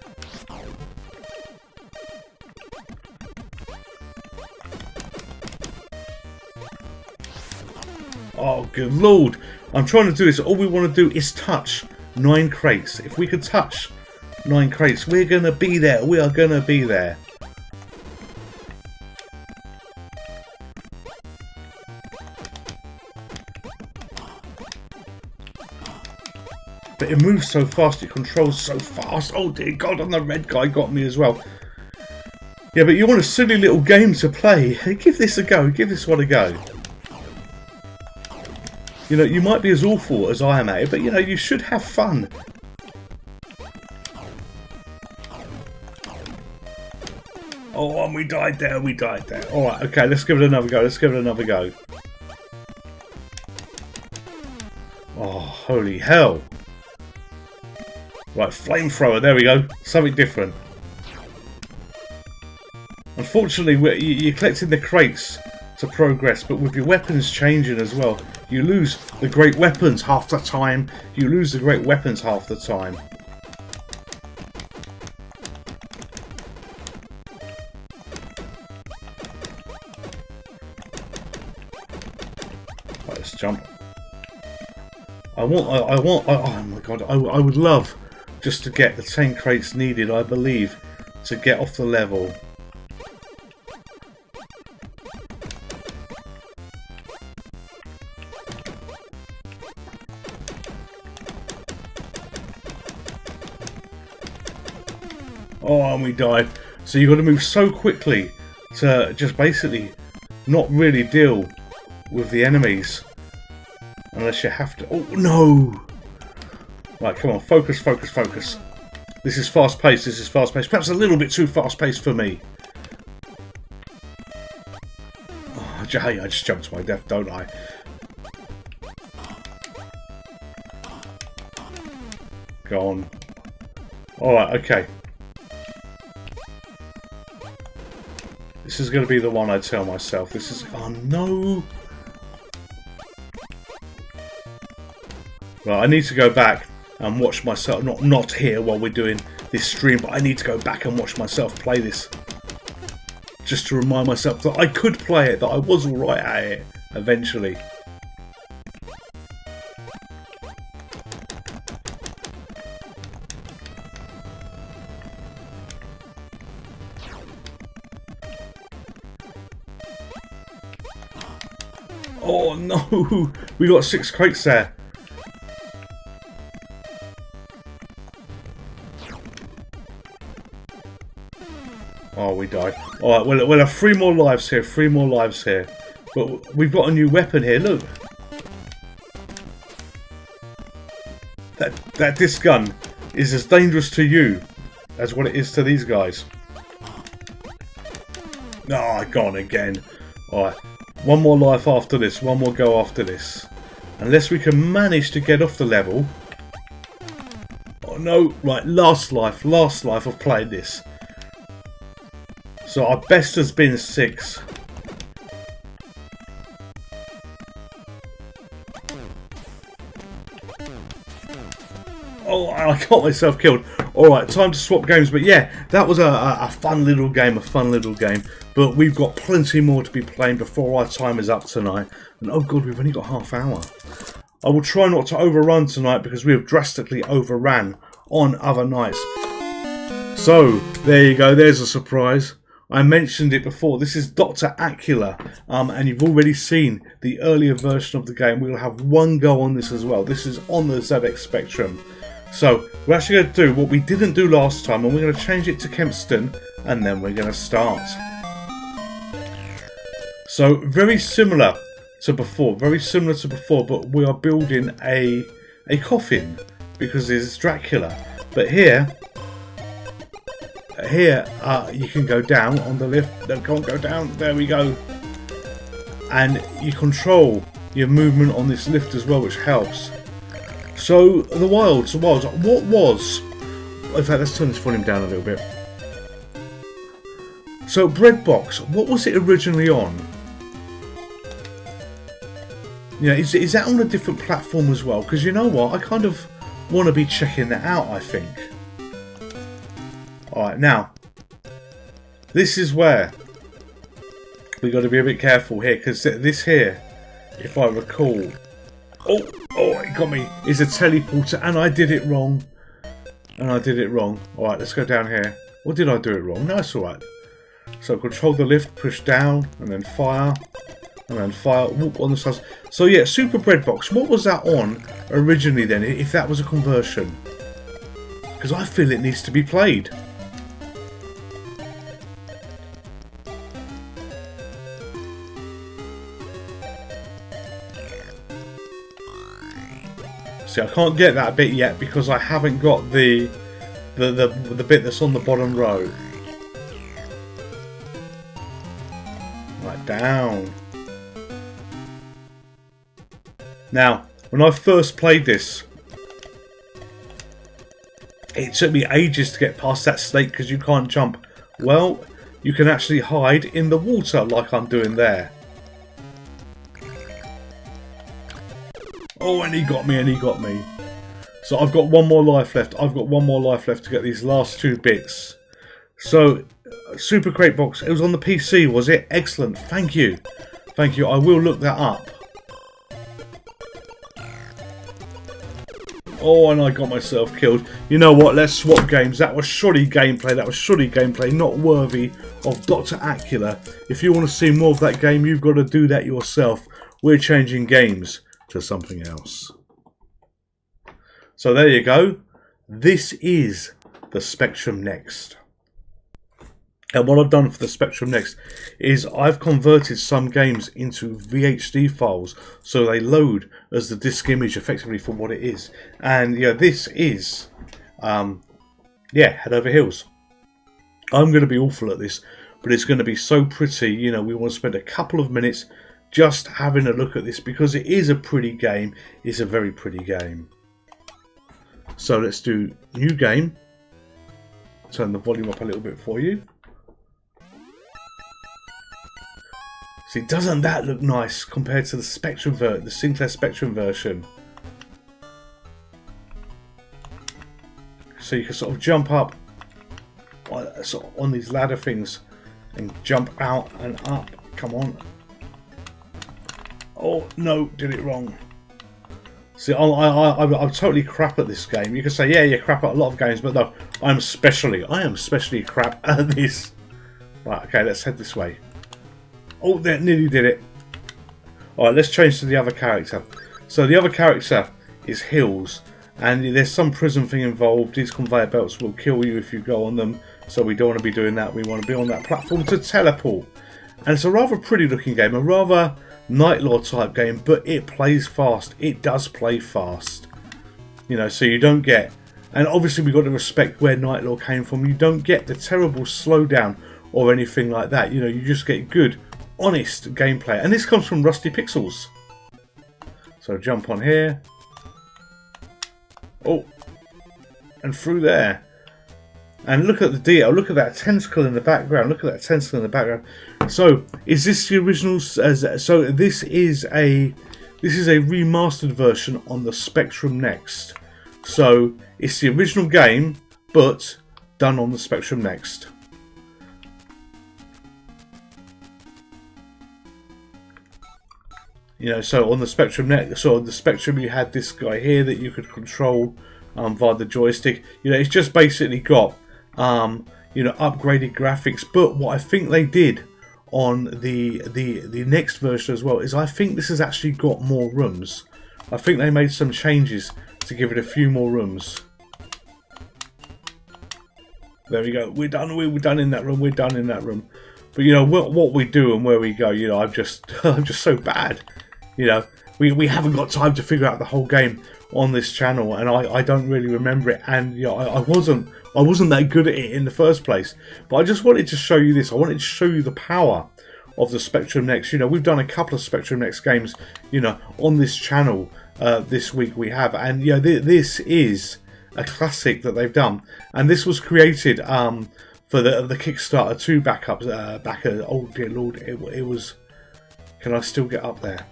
Oh, good lord. I'm trying to do this. All we want to do is touch 9 crates. If we could touch 9 crates, we're going to be there. We are going to be there. But it moves so fast, it controls so fast. Oh dear God, and the red guy got me as well. Yeah, but you want a silly little game to play. Give this a go. Give this one a go. You know, you might be as awful as I am at it, but you know, you should have fun. Oh, and we died there, we died there. Alright, okay, let's give it another go. Let's give it another go. Oh, holy hell. Right, flamethrower, there we go. Something different. Unfortunately, you're collecting the crates to progress, but with your weapons changing as well, you lose the great weapons half the time. You lose the great weapons half the time. Right, let's jump. Oh my God, I would love just to get the 10 crates needed, I believe, to get off the level. Oh, and we died. So you've got to move so quickly to just basically not really deal with the enemies. Unless you have to... Oh, no! Right, come on. Focus, focus, focus. This is fast-paced. This is fast-paced. Perhaps a little bit too fast-paced for me. Oh, hey, I just jumped to my death, don't I? Go on. Alright, okay. This is going to be the one I tell myself. This is... Oh, no! Right, I need to go back and watch myself, not here while we're doing this stream, but I need to go back and watch myself play this. Just to remind myself that I could play it, that I was alright at it, eventually. Oh no! We got 6 crates there. Oh, we died. Alright, we'll have 3 more lives here, 3 more lives here. But we've got a new weapon here, look. That disc gun is as dangerous to you as what it is to these guys. Ah, gone again. Alright, 1 more life after this, 1 more go after this. Unless we can manage to get off the level. Oh no, right, last life of playing this. So our best has been 6. Oh, I got myself killed. Alright, time to swap games. But yeah, that was a fun little game, But we've got plenty more to be playing before our time is up tonight. And oh god, we've only got half hour. I will try not to overrun tonight because we have drastically overran on other nights. So, there you go, there's a surprise. I mentioned it before, this is Dr. Acula, and you've already seen the earlier version of the game. We'll have 1 go on this as well. This is on the ZX Spectrum. So, we're actually going to do what we didn't do last time, and we're going to change it to Kempston, and then we're going to start. So, very similar to before, but we are building a coffin, because it's Dracula. But here you can go down on the lift. No, can't go down. There we go. And you control your movement on this lift as well, which helps. So the wilds. What was? In fact, let's turn this volume down a little bit. So Breadbox. What was it originally on? Yeah, is that on a different platform as well? Because you know what, I kind of want to be checking that out. I think. Alright, now, this is where we got to be a bit careful here, because this here if I recall. Oh, it got me. It's a teleporter, and I did it wrong. Alright, let's go down here. Or did I do it wrong? No, it's alright. So control the lift, push down, and then fire. And then fire, whoop, on the sides. So yeah, Super Bread Box, what was that on originally then, if that was a conversion? Because I feel it needs to be played. See, I can't get that bit yet because I haven't got the bit that's on the bottom row. Right, down. Now, when I first played this, it took me ages to get past that snake because you can't jump. Well, you can actually hide in the water like I'm doing there. Oh, and he got me, So I've got one more life left. To get these last two bits. So, Super Crate Box, it was on the PC, was it? Excellent, thank you. I will look that up. Oh, and I got myself killed. You know what? Let's swap games. That was shoddy gameplay. Not worthy of Dr. Acula. If you want to see more of that game, you've got to do that yourself. We're changing games to something else. So there you go. This is the Spectrum Next. And what I've done for the Spectrum Next is I've converted some games into VHD files so they load as the disk image effectively for what it is. And yeah, this is Head Over Heels. I'm going to be awful at this, but it's going to be so pretty. You know, we want to spend a couple of minutes just having a look at this because it is a pretty game. It's a very pretty game. So let's do new game. Turn the volume up a little bit for you. See, doesn't that look nice compared to the Spectrum the Sinclair Spectrum version? So you can sort of jump up on these ladder things and jump out and up. Come on. Oh no, did it wrong. See, I'm totally crap at this game. You can say, yeah, you're crap at a lot of games, but no, I am especially crap at this. Right, okay, let's head this way. Oh, that nearly did it. Alright, let's change to the other character. So the other character is Hills, and there's some prison thing involved. These conveyor belts will kill you if you go on them, so we don't want to be doing that. We want to be on that platform to teleport. And it's a rather pretty looking game, a rather Night Lord type game, but it plays fast. It does play fast. You know, so you don't get... And obviously we've got to respect where Night Lord came from. You don't get the terrible slowdown or anything like that. You know, you just get good, honest gameplay. And this comes from Rusty Pixels. So jump on here. Oh. And through there. And look at the detail. Look at that tentacle in the background. So, is this the original? So this is a remastered version on the Spectrum Next. So it's the original game, but done on the Spectrum Next. You know, so on the Spectrum Next, so on the Spectrum you had this guy here that you could control via the joystick. You know, it's just basically got you know, upgraded graphics. But what I think they did on the next version as well is I think this has actually got more rooms. I think they made some changes to give it a few more rooms. There we go. We're done in that room. But you know what we do and where we go. You know, I'm just so bad. You know, we haven't got time to figure out the whole game on this channel, and I don't really remember it. And you know, I wasn't that good at it in the first place. But I just wanted to show you this. I wanted to show you the power of the Spectrum Next. You know, we've done a couple of Spectrum Next games, you know, on this channel this week we have, and yeah, this is a classic that they've done, and this was created for the Kickstarter 2 backups. Oh dear Lord, it was. Can I still get up there?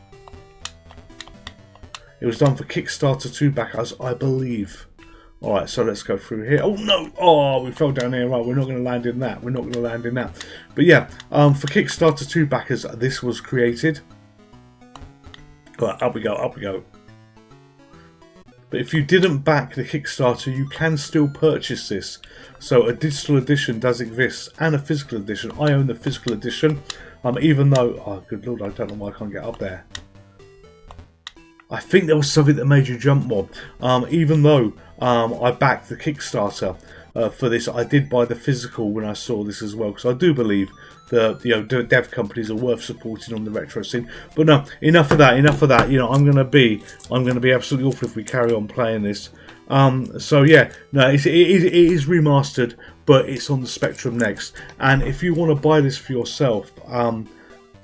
It was done for Kickstarter 2 backers, I believe. Alright, so let's go through here. Oh no! Oh, we fell down here. Right, we're not going to land in that. But yeah, for Kickstarter 2 backers, this was created. Right, up we go, up we go. But if you didn't back the Kickstarter, you can still purchase this. So a digital edition does exist, and a physical edition. I own the physical edition, even though, oh good lord, I don't know why I can't get up there. I think there was something that made you jump more. Even though I backed the Kickstarter for this, I did buy the physical when I saw this as well, because I do believe that the dev companies are worth supporting on the retro scene. But no, enough of that. Enough of that. You know, I'm gonna be absolutely awful if we carry on playing this. So yeah, no, it is remastered, but it's on the Spectrum next. And if you want to buy this for yourself,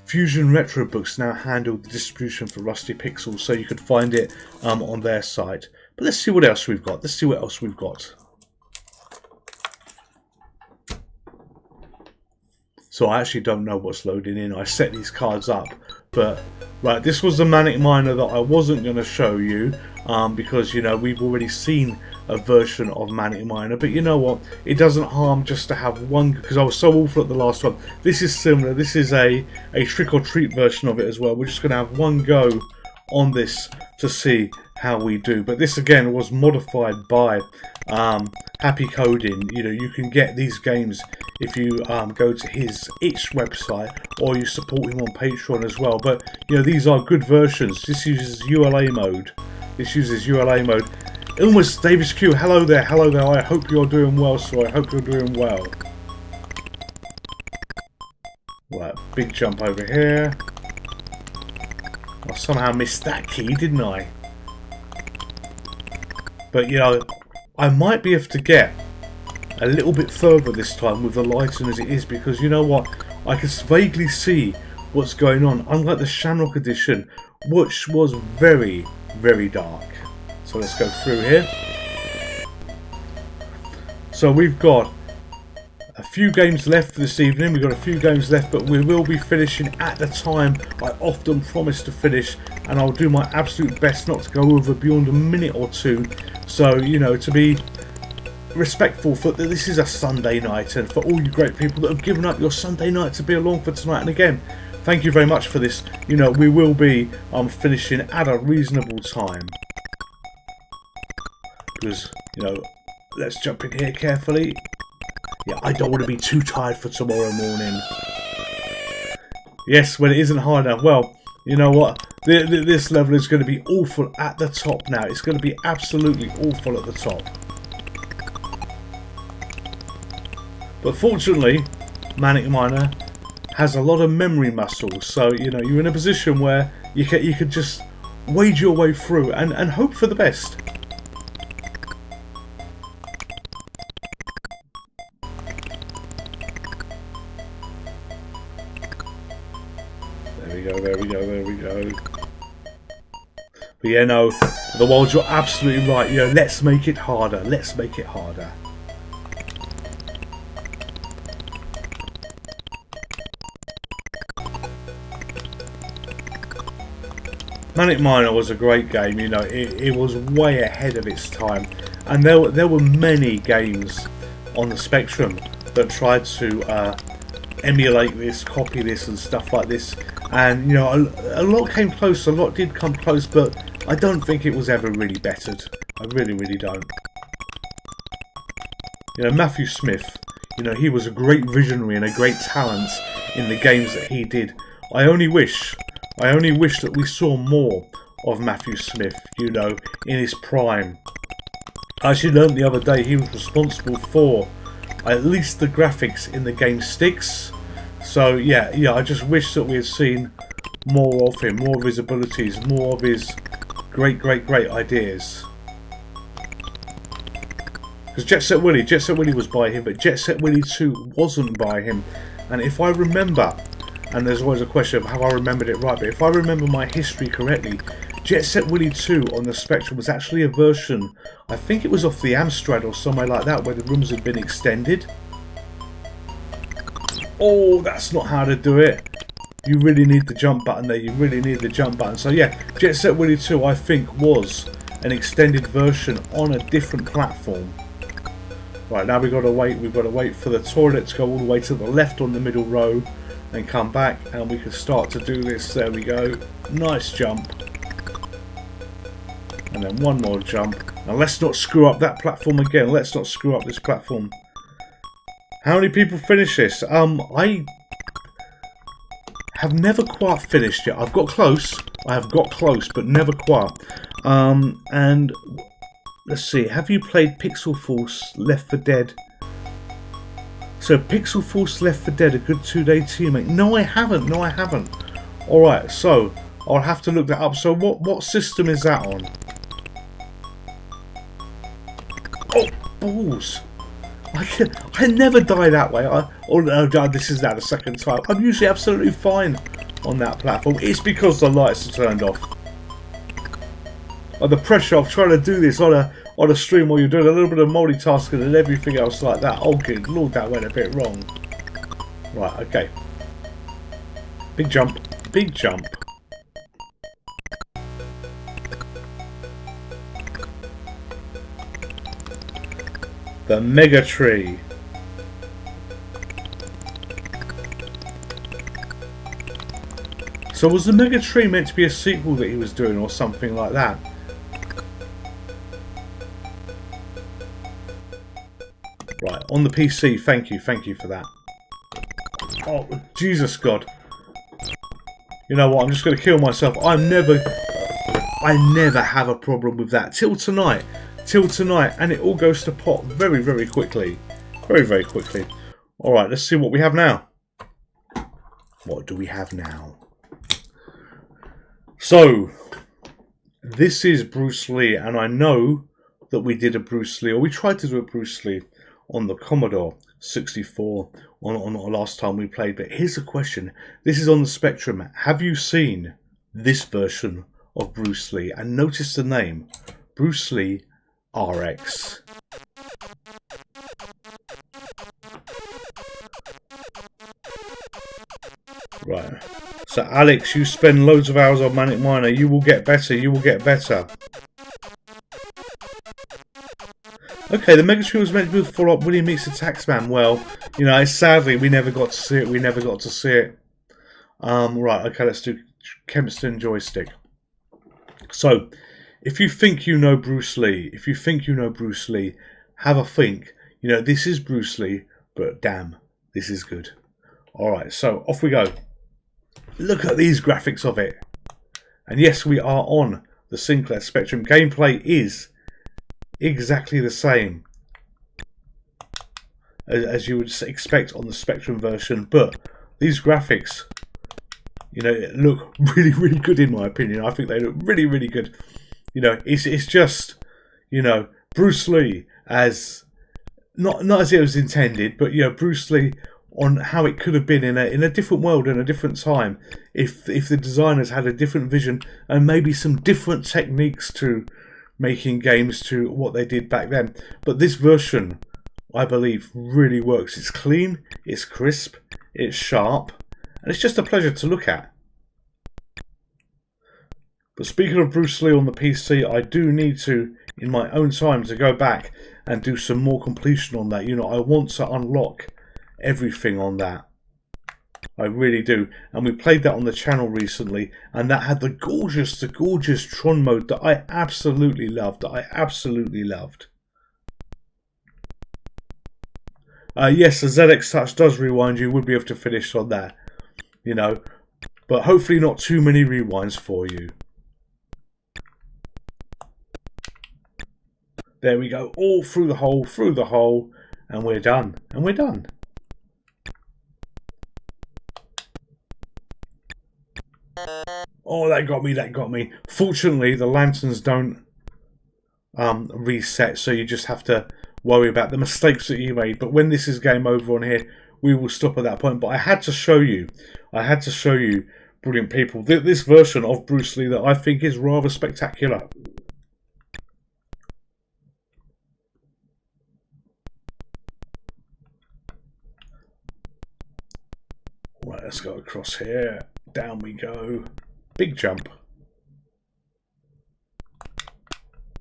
Fusion Retro Books now handle the distribution for Rusty Pixels, so you could find it on their site. But let's see what else we've got. Let's see what else we've got. So I actually don't know what's loading in. I set these cards up, but right, this was the Manic Miner that I wasn't going to show you because, you know, we've already seen a version of Manic Miner. But you know what? It doesn't harm just to have one, because I was so awful at the last one. This is similar. This is a trick or treat version of it as well. We're just going to have one go on this to see how we do. But this again was modified by Happy Coding. You know, you can get these games if you go to his itch website, or you support him on Patreon as well. But you know, these are good versions. This uses ULA mode. This uses ULA mode. Almost Davis Q, hello there, hello there. I hope you're doing well, so I hope you're doing well. Right, big jump over here. I somehow missed that key, didn't I? But you know, I might be able to get a little bit further this time with the lighting as it is, because you know what, I can vaguely see what's going on, unlike the Shamrock edition, which was very, very dark. So let's go through here. So we've got a few games left for this evening. We've got a few games left, but we will be finishing at the time I often promise to finish, and I'll do my absolute best not to go over beyond a minute or two. So, you know, to be respectful for that, this is a Sunday night, and for all you great people that have given up your Sunday night to be along for tonight, and again, thank you very much for this. You know, we will be finishing at a reasonable time, because, you know, let's jump in here carefully. Yeah, I don't want to be too tired for tomorrow morning. Yes, when it isn't hard enough. Well, you know what? This level is going to be awful at the top now. It's going to be absolutely awful at the top. But fortunately, Manic Miner has a lot of memory muscles. So, you know, you're in a position where you could just wade your way through and hope for the best. There we go. But yeah, no, the world, you're absolutely right. You know, let's make it harder. Let's make it harder. Manic Miner was a great game. You know, it was way ahead of its time, and there were many games on the Spectrum that tried to emulate this, copy this, and stuff like this. And you know, a lot came close, a lot did come close, but I don't think it was ever really bettered. I really, really don't. You know, Matthew Smith, you know, he was a great visionary and a great talent in the games that he did. I only wish that we saw more of Matthew Smith, you know, in his prime. I actually learned the other day he was responsible for at least the graphics in the game Styx. So yeah, I just wish that we had seen more of him, more of his abilities, more of his great ideas. Because Jet Set Willy was by him, but Jet Set Willy 2 wasn't by him. And if I remember, and there's always a question of how I remembered it right, but if I remember my history correctly, Jet Set Willy 2 on the Spectrum was actually a version, I think it was off the Amstrad or somewhere like that, where the rooms had been extended. Oh, that's not how to do it. You really need the jump button there. You really need the jump button. So yeah, Jet Set Willy 2 I think was an extended version on a different platform. Right, now we've got to wait for the toilet to go all the way to the left on the middle row and come back, and we can start to do this. There we go. Nice jump. and then one more jump. Now let's not screw up that platform again. Let's not screw up this platform. How many people finish this? I have never quite finished it. I've got close. I have got close, but never quite. And let's see. Have you played Pixel Force Left 4 Dead? So Pixel Force Left 4 Dead, a good 2-day teammate. No, I haven't. No, I haven't. All right. So I'll have to look that up. So what system is that on? Oh, balls. I never die that way. This is now the second time. I'm usually absolutely fine on that platform. It's because the lights are turned off. The pressure of trying to do this on a stream while you're doing a little bit of multitasking and everything else like that. Oh good lord, that went a bit wrong. Right, okay. Big jump. Big jump. The Mega Tree. So was the Mega Tree meant to be a sequel that he was doing or something like that? Right, on the PC, thank you for that. Oh, Jesus God. You know what, I'm just going to kill myself. I never have a problem with that. Till tonight, and it all goes to pot very, very quickly. Very, very quickly. Alright, let's see what we have now. What do we have now? So, this is Bruce Lee, and I know that we did a Bruce Lee, or we tried to do a Bruce Lee on the Commodore 64 on the last time we played. But here's the question. This is on the Spectrum. Have you seen this version of Bruce Lee? And notice the name. Bruce Lee RX. Right. So Alex, you spend loads of hours on Manic Miner. You will get better. You will get better. Okay, the Mega Tree was meant to be the follow-up. Willie meets the Taxman. Well, you know, sadly we never got to see it. We never got to see it. Right. Okay, let's do Kempston joystick. So, if you think you know Bruce Lee, have a think. You know, this is Bruce Lee, but damn, this is good. Alright, so off we go. Look at these graphics of it. And yes, we are on the Sinclair Spectrum. Gameplay is exactly the same as you would expect on the Spectrum version, but these graphics, you know, look really, really good in my opinion. I think they look really, really good. You know, it's just, you know, Bruce Lee as not as it was intended, but you know, Bruce Lee on how it could have been in a different world and a different time if the designers had a different vision and maybe some different techniques to making games to what they did back then. But this version, I believe, really works. It's clean, it's crisp, it's sharp, and it's just a pleasure to look at. But speaking of Bruce Lee on the PC, I do need to, in my own time, to go back and do some more completion on that. You know, I want to unlock everything on that. I really do. And we played that on the channel recently, and that had the gorgeous Tron mode that I absolutely loved. Yes, the ZX Touch does rewind. You would be able to finish on that, you know, but hopefully not too many rewinds for you. There we go, all through the hole, and we're done. Oh, that got me. Fortunately, the lanterns don't reset, so you just have to worry about the mistakes that you made. But when this is game over on here, we will stop at that point. But I had to show you, brilliant people, this version of Bruce Lee that I think is rather spectacular. Right, let's go across here. Down we go. Big jump.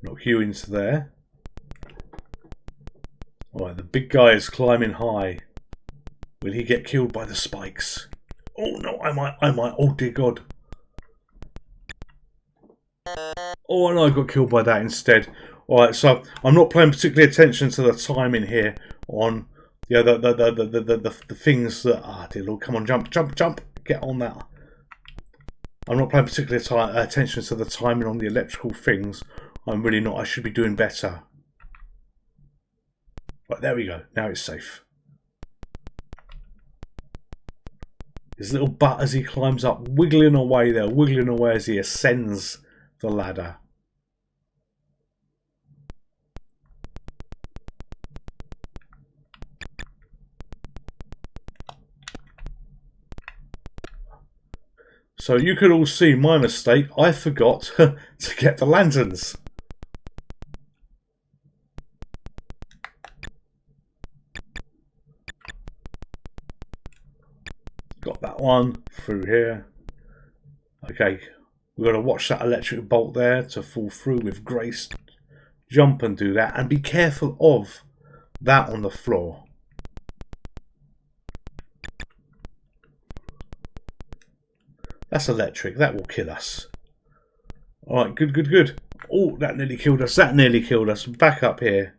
Knock you into there. Alright, the big guy is climbing high. Will he get killed by the spikes? Oh no, I might. Oh dear God. Oh, and I got killed by that instead. Alright, so I'm not paying particular attention to the timing here on the things that... Ah, dear Lord, come on, jump, jump, jump. Get on that. I'm not paying particular attention to the timing on the electrical things. I'm really not. I should be doing better. Right, there we go. Now it's safe. His little butt as he climbs up, wiggling away there, wiggling away as he ascends the ladder. So you could all see my mistake. I forgot to get the lanterns. Got that one through here. Okay, we've got to watch that electric bolt there to fall through with grace. Jump and do that, and be careful of that on the floor. That's electric. That will kill us. Alright, good, good, good. Oh, that nearly killed us. That nearly killed us. Back up here.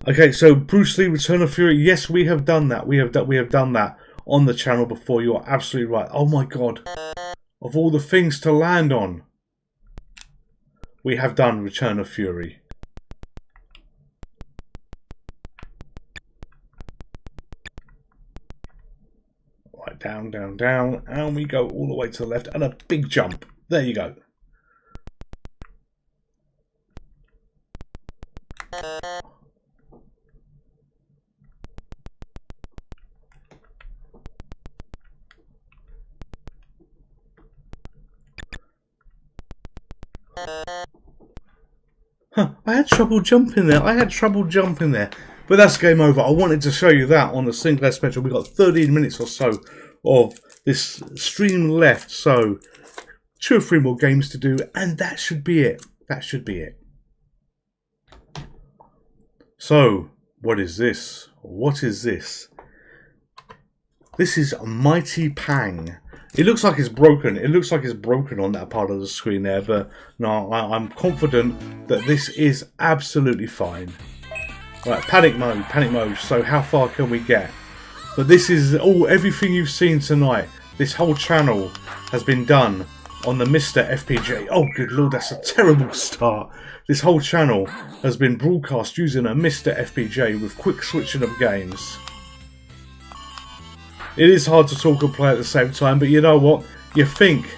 Okay, so Bruce Lee, Return of Fury. Yes, we have done that. We have done that on the channel before. You are absolutely right. Oh my God. Of all the things to land on, we have done Return of Fury. Right, down, down, down, and we go all the way to the left, and a big jump. There you go. Huh, I had trouble jumping there. But that's game over. I wanted to show you that on the single spectrum. We've got 13 minutes or so of this stream left. So 2 or 3 more games to do. And that should be it. That should be it. So, what is this? What is this? This is Mighty Pang. It looks like it's broken. It looks like it's broken on that part of the screen there. But no, I'm confident that this is absolutely fine. Right, panic mode, panic mode. So how far can we get? But this is everything you've seen tonight. This whole channel has been done on the Mr. FPJ. Oh, good Lord, that's a terrible start. This whole channel has been broadcast using a Mr. FPJ with quick switching of games. It is hard to talk and play at the same time, but you know what? You think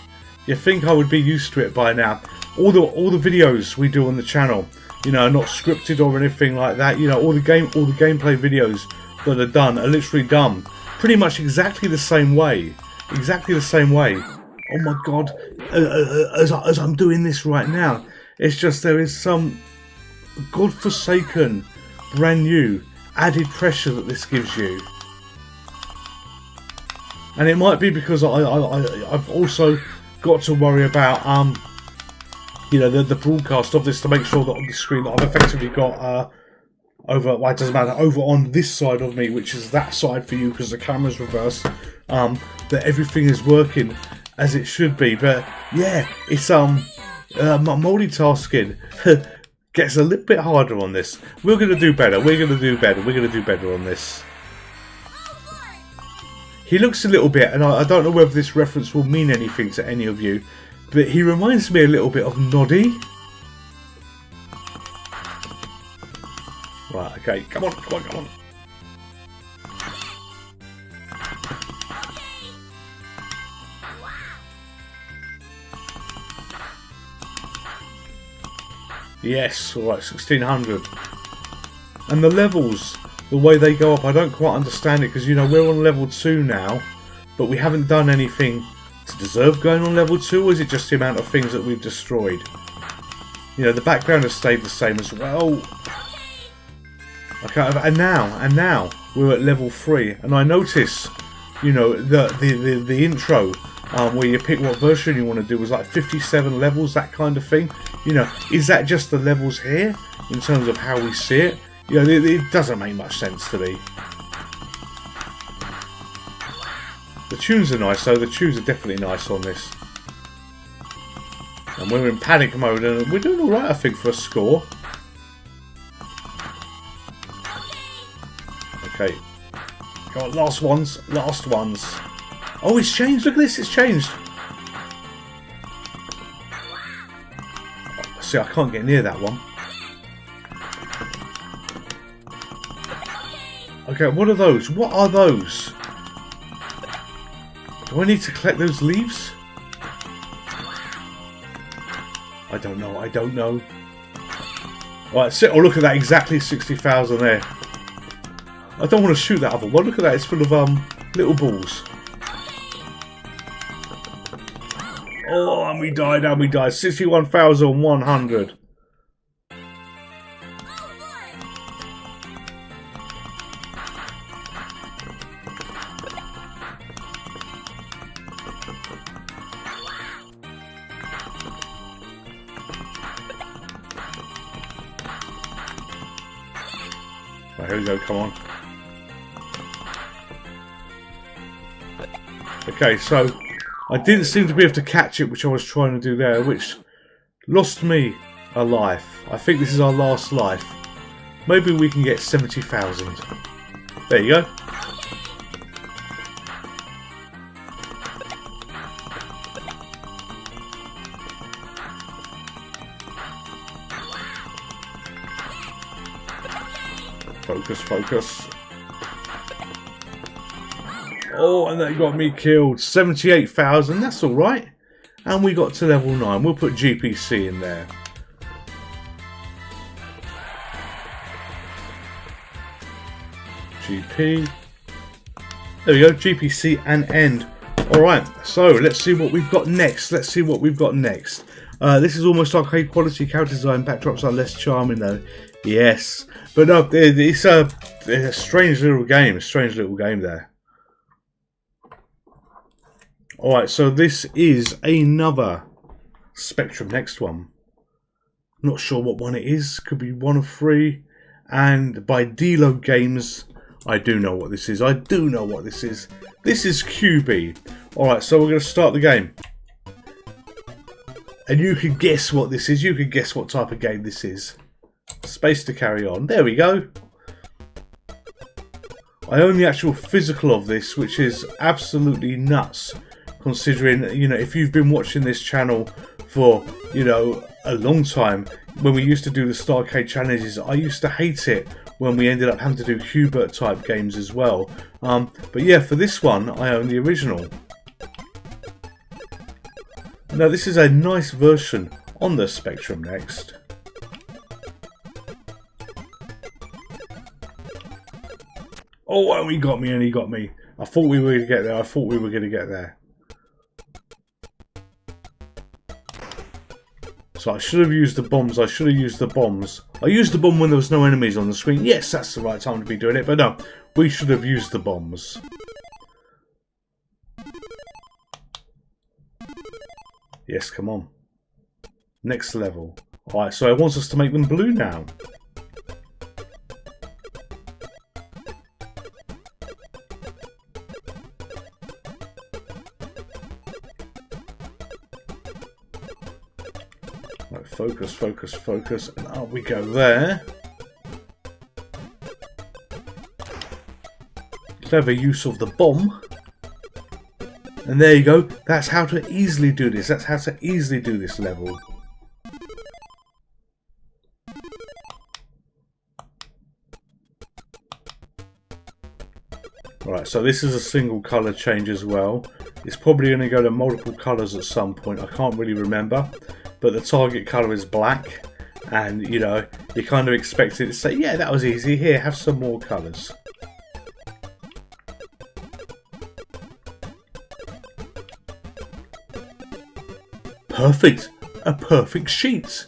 I would be used to it by now. All the videos we do on the channel, you know, are not scripted or anything like that. You know, all the gameplay videos that are done are literally done pretty much exactly the same way. Exactly the same way. Oh my God! As I'm doing this right now, it's just there is some godforsaken, brand new added pressure that this gives you. And it might be because I've also got to worry about you know, the broadcast of this to make sure that on the screen that I've effectively got over, well, it doesn't matter, over on this side of me, which is that side for you because the camera's reversed, that everything is working as it should be. But yeah, it's multitasking gets a little bit harder on this. We're gonna do better. We're gonna do better on this. He looks a little bit, and I don't know whether this reference will mean anything to any of you, but he reminds me a little bit of Noddy. Right, okay, come on, come on, come on. Yes, alright, 1600. And the levels, the way they go up, I don't quite understand it, because, you know, we're on level 2 now, but we haven't done anything to deserve going on level 2, or is it just the amount of things that we've destroyed? You know, the background has stayed the same as well. Okay, and now we're at level 3, and I notice, you know, the intro, where you pick what version you want to do was like 57 levels, that kind of thing. You know, is that just the levels here in terms of how we see it? You know, it doesn't make much sense to me. The tunes are nice though, the tunes are definitely nice on this. And we're in panic mode and we're doing alright I think for a score. Okay. Come on, last ones. Last ones. Oh, it's changed. Look at this. It's changed. See, I can't get near that one. Okay, what are those? What are those? Do I need to collect those leaves? I don't know. I don't know. Right, sit. Oh, look at that. Exactly 60,000 there. I don't want to shoot that other one. Look at that. It's full of little balls. Oh, and we died. And we died. 61,100. Right, here we go. Come on. Okay, so I didn't seem to be able to catch it, which I was trying to do there, which lost me a life. I think this is our last life. Maybe we can get 70,000. There you go. Focus, focus. Oh, and that got me killed. 78,000, that's alright. And we got to level 9. We'll put GPC in there. GP. There we go, GPC and end. Alright, so let's see what we've got next. Let's see what we've got next. This is almost arcade quality. Character design, backdrops are less charming though. Yes. But no, it's a strange little game. A strange little game there. Alright, so this is another Spectrum next one. Not sure what one it is. Could be one of 3. And by D-Lo Games, I do know what this is. I do know what this is. This is QB. Alright, so we're going to start the game. And you can guess what this is. You can guess what type of game this is. Space to carry on. There we go. I own the actual physical of this, which is absolutely nuts. Considering, you know, if you've been watching this channel for, you know, a long time, when we used to do the Starcade challenges, I used to hate it when we ended up having to do Hubert type games as well. But yeah, for this one, I own the original. Now, this is a nice version on the Spectrum next. Oh, and he got me, and he got me. I thought we were going to get there. I thought we were going to get there. So I should have used the bombs. I should have used the bombs. I used the bomb when there was no enemies on the screen. Yes, that's the right time to be doing it. But no, we should have used the bombs. Yes, come on. Next level. Alright, so it wants us to make them blue now. Right, focus, focus, focus, and up we go there. Clever use of the bomb. And there you go. That's how to easily do this. That's how to easily do this level. Alright, so this is a single colour change as well. It's probably going to go to multiple colours at some point. I can't really remember. But the target colour is black. And, you know, you kind of expect it to say, yeah, that was easy. Here, have some more colours. Perfect! A perfect sheet!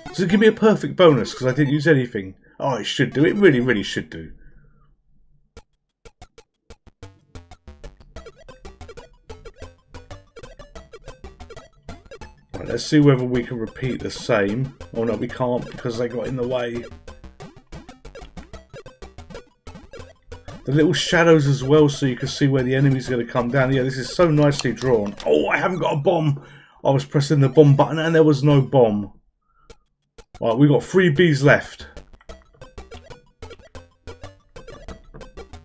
Does it give me a perfect bonus because I didn't use anything? Oh, it should do. It really, really should do. Right, let's see whether we can repeat the same. Oh no, we can't because they got in the way. The little shadows as well, so you can see where the enemy's going to come down. Yeah, this is so nicely drawn. Oh, I haven't got a bomb. I was pressing the bomb button and there was no bomb. Right, we've got 3 bees left.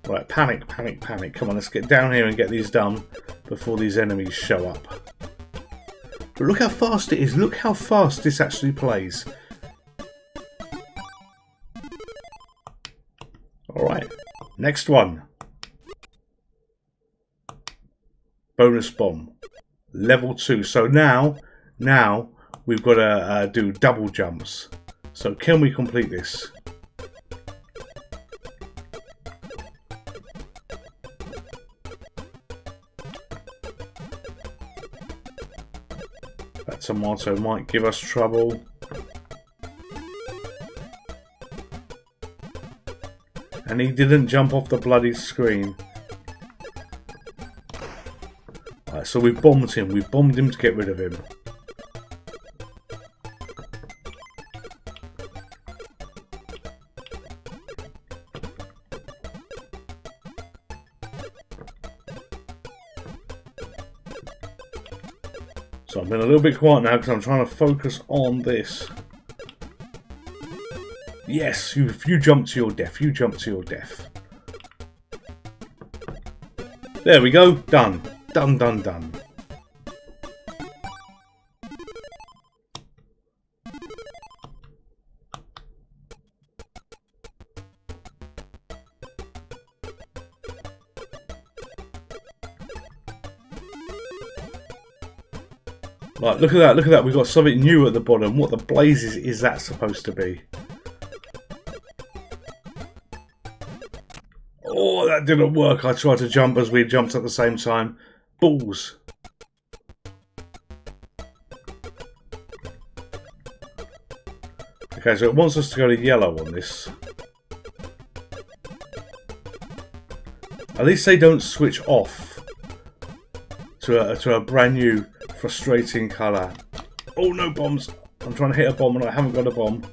Right, panic, panic, panic. Come on, let's get down here and get these done before these enemies show up. But look how fast it is. Look how fast this actually plays. Alright, next one. Bonus bomb. Level 2. So now we've got to do double jumps. So can we complete this? That tomato might give us trouble. And he didn't jump off the bloody screen. Right, so we bombed him. We bombed him to get rid of him. So I'm being a little bit quiet now because I'm trying to focus on this. Yes, if you jump to your death, you jump to your death. There we go. Done. Done, done, done. Right, look at that, look at that. We've got something new at the bottom. What the blazes is that supposed to be? Oh, that didn't work. I tried to jump as we jumped at the same time. Balls. Okay, so it wants us to go to yellow on this. At least they don't switch off to a brand new frustrating colour. Oh, no bombs. I'm trying to hit a bomb and I haven't got a bomb.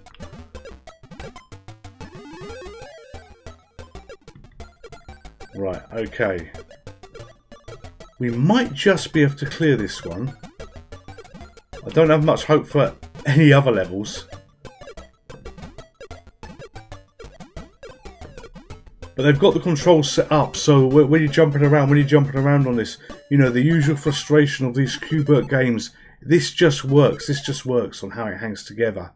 Right, okay. We might just be able to clear this one. I don't have much hope for any other levels. But they've got the controls set up, so when you're jumping around, on this, you know, the usual frustration of these Qbert games, this just works. This just works on how it hangs together.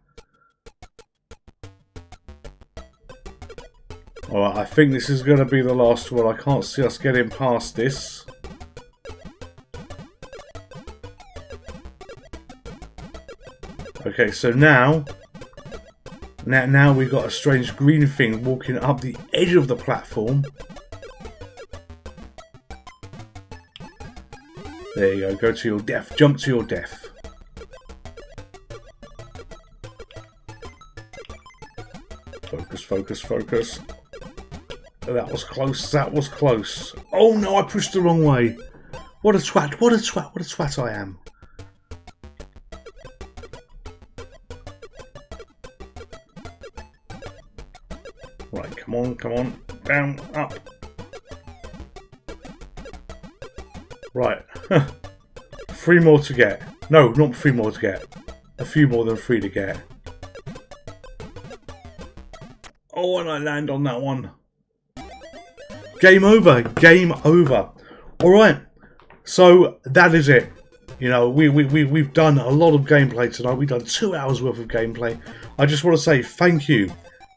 Alright, I think this is going to be the last one. I can't see us getting past this. Okay, so now we've got a strange green thing walking up the edge of the platform. There you go, go to your death, jump to your death. Focus, focus, focus. That was close, that was close. Oh no, I pushed the wrong way. What a twat, what a twat, what a twat I am. Right, come on, down, up. Right, 3 more to get. No, not 3 more to get. A few more than 3 to get. Oh, and I land on that one. Game over, game over. Alright, so that is it. You know, we've done a lot of gameplay tonight. We've done 2 hours worth of gameplay. I just want to say thank you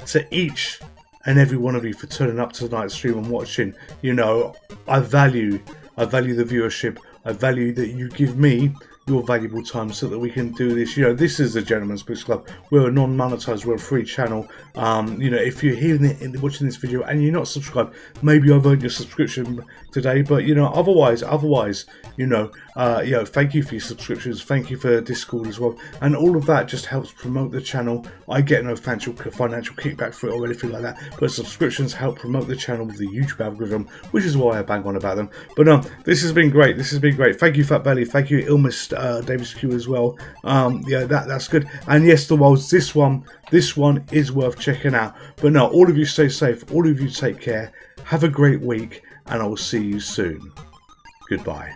to each and every one of you for turning up to tonight's stream and watching. You know, I value the viewership. I value that you give me your valuable time so that we can do this. You know, this is the Gentleman's Books Club. We're a non-monetized, we're a free channel. You know, if you're hearing it, watching this video and you're not subscribed, maybe I've earned your subscription today, but you know, otherwise, you know, thank you for your subscriptions, thank you for Discord as well, and all of that just helps promote the channel. I get no financial kickback for it or anything like that, but subscriptions help promote the channel with the YouTube algorithm, which is why I bang on about them. But this has been great. Thank you, Fat Belly. Thank you, Ilmist Davis Q as well. That's good. And yes, the Worlds. This one is worth checking out. But no, all of you stay safe. All of you take care. Have a great week, and I will see you soon. Goodbye.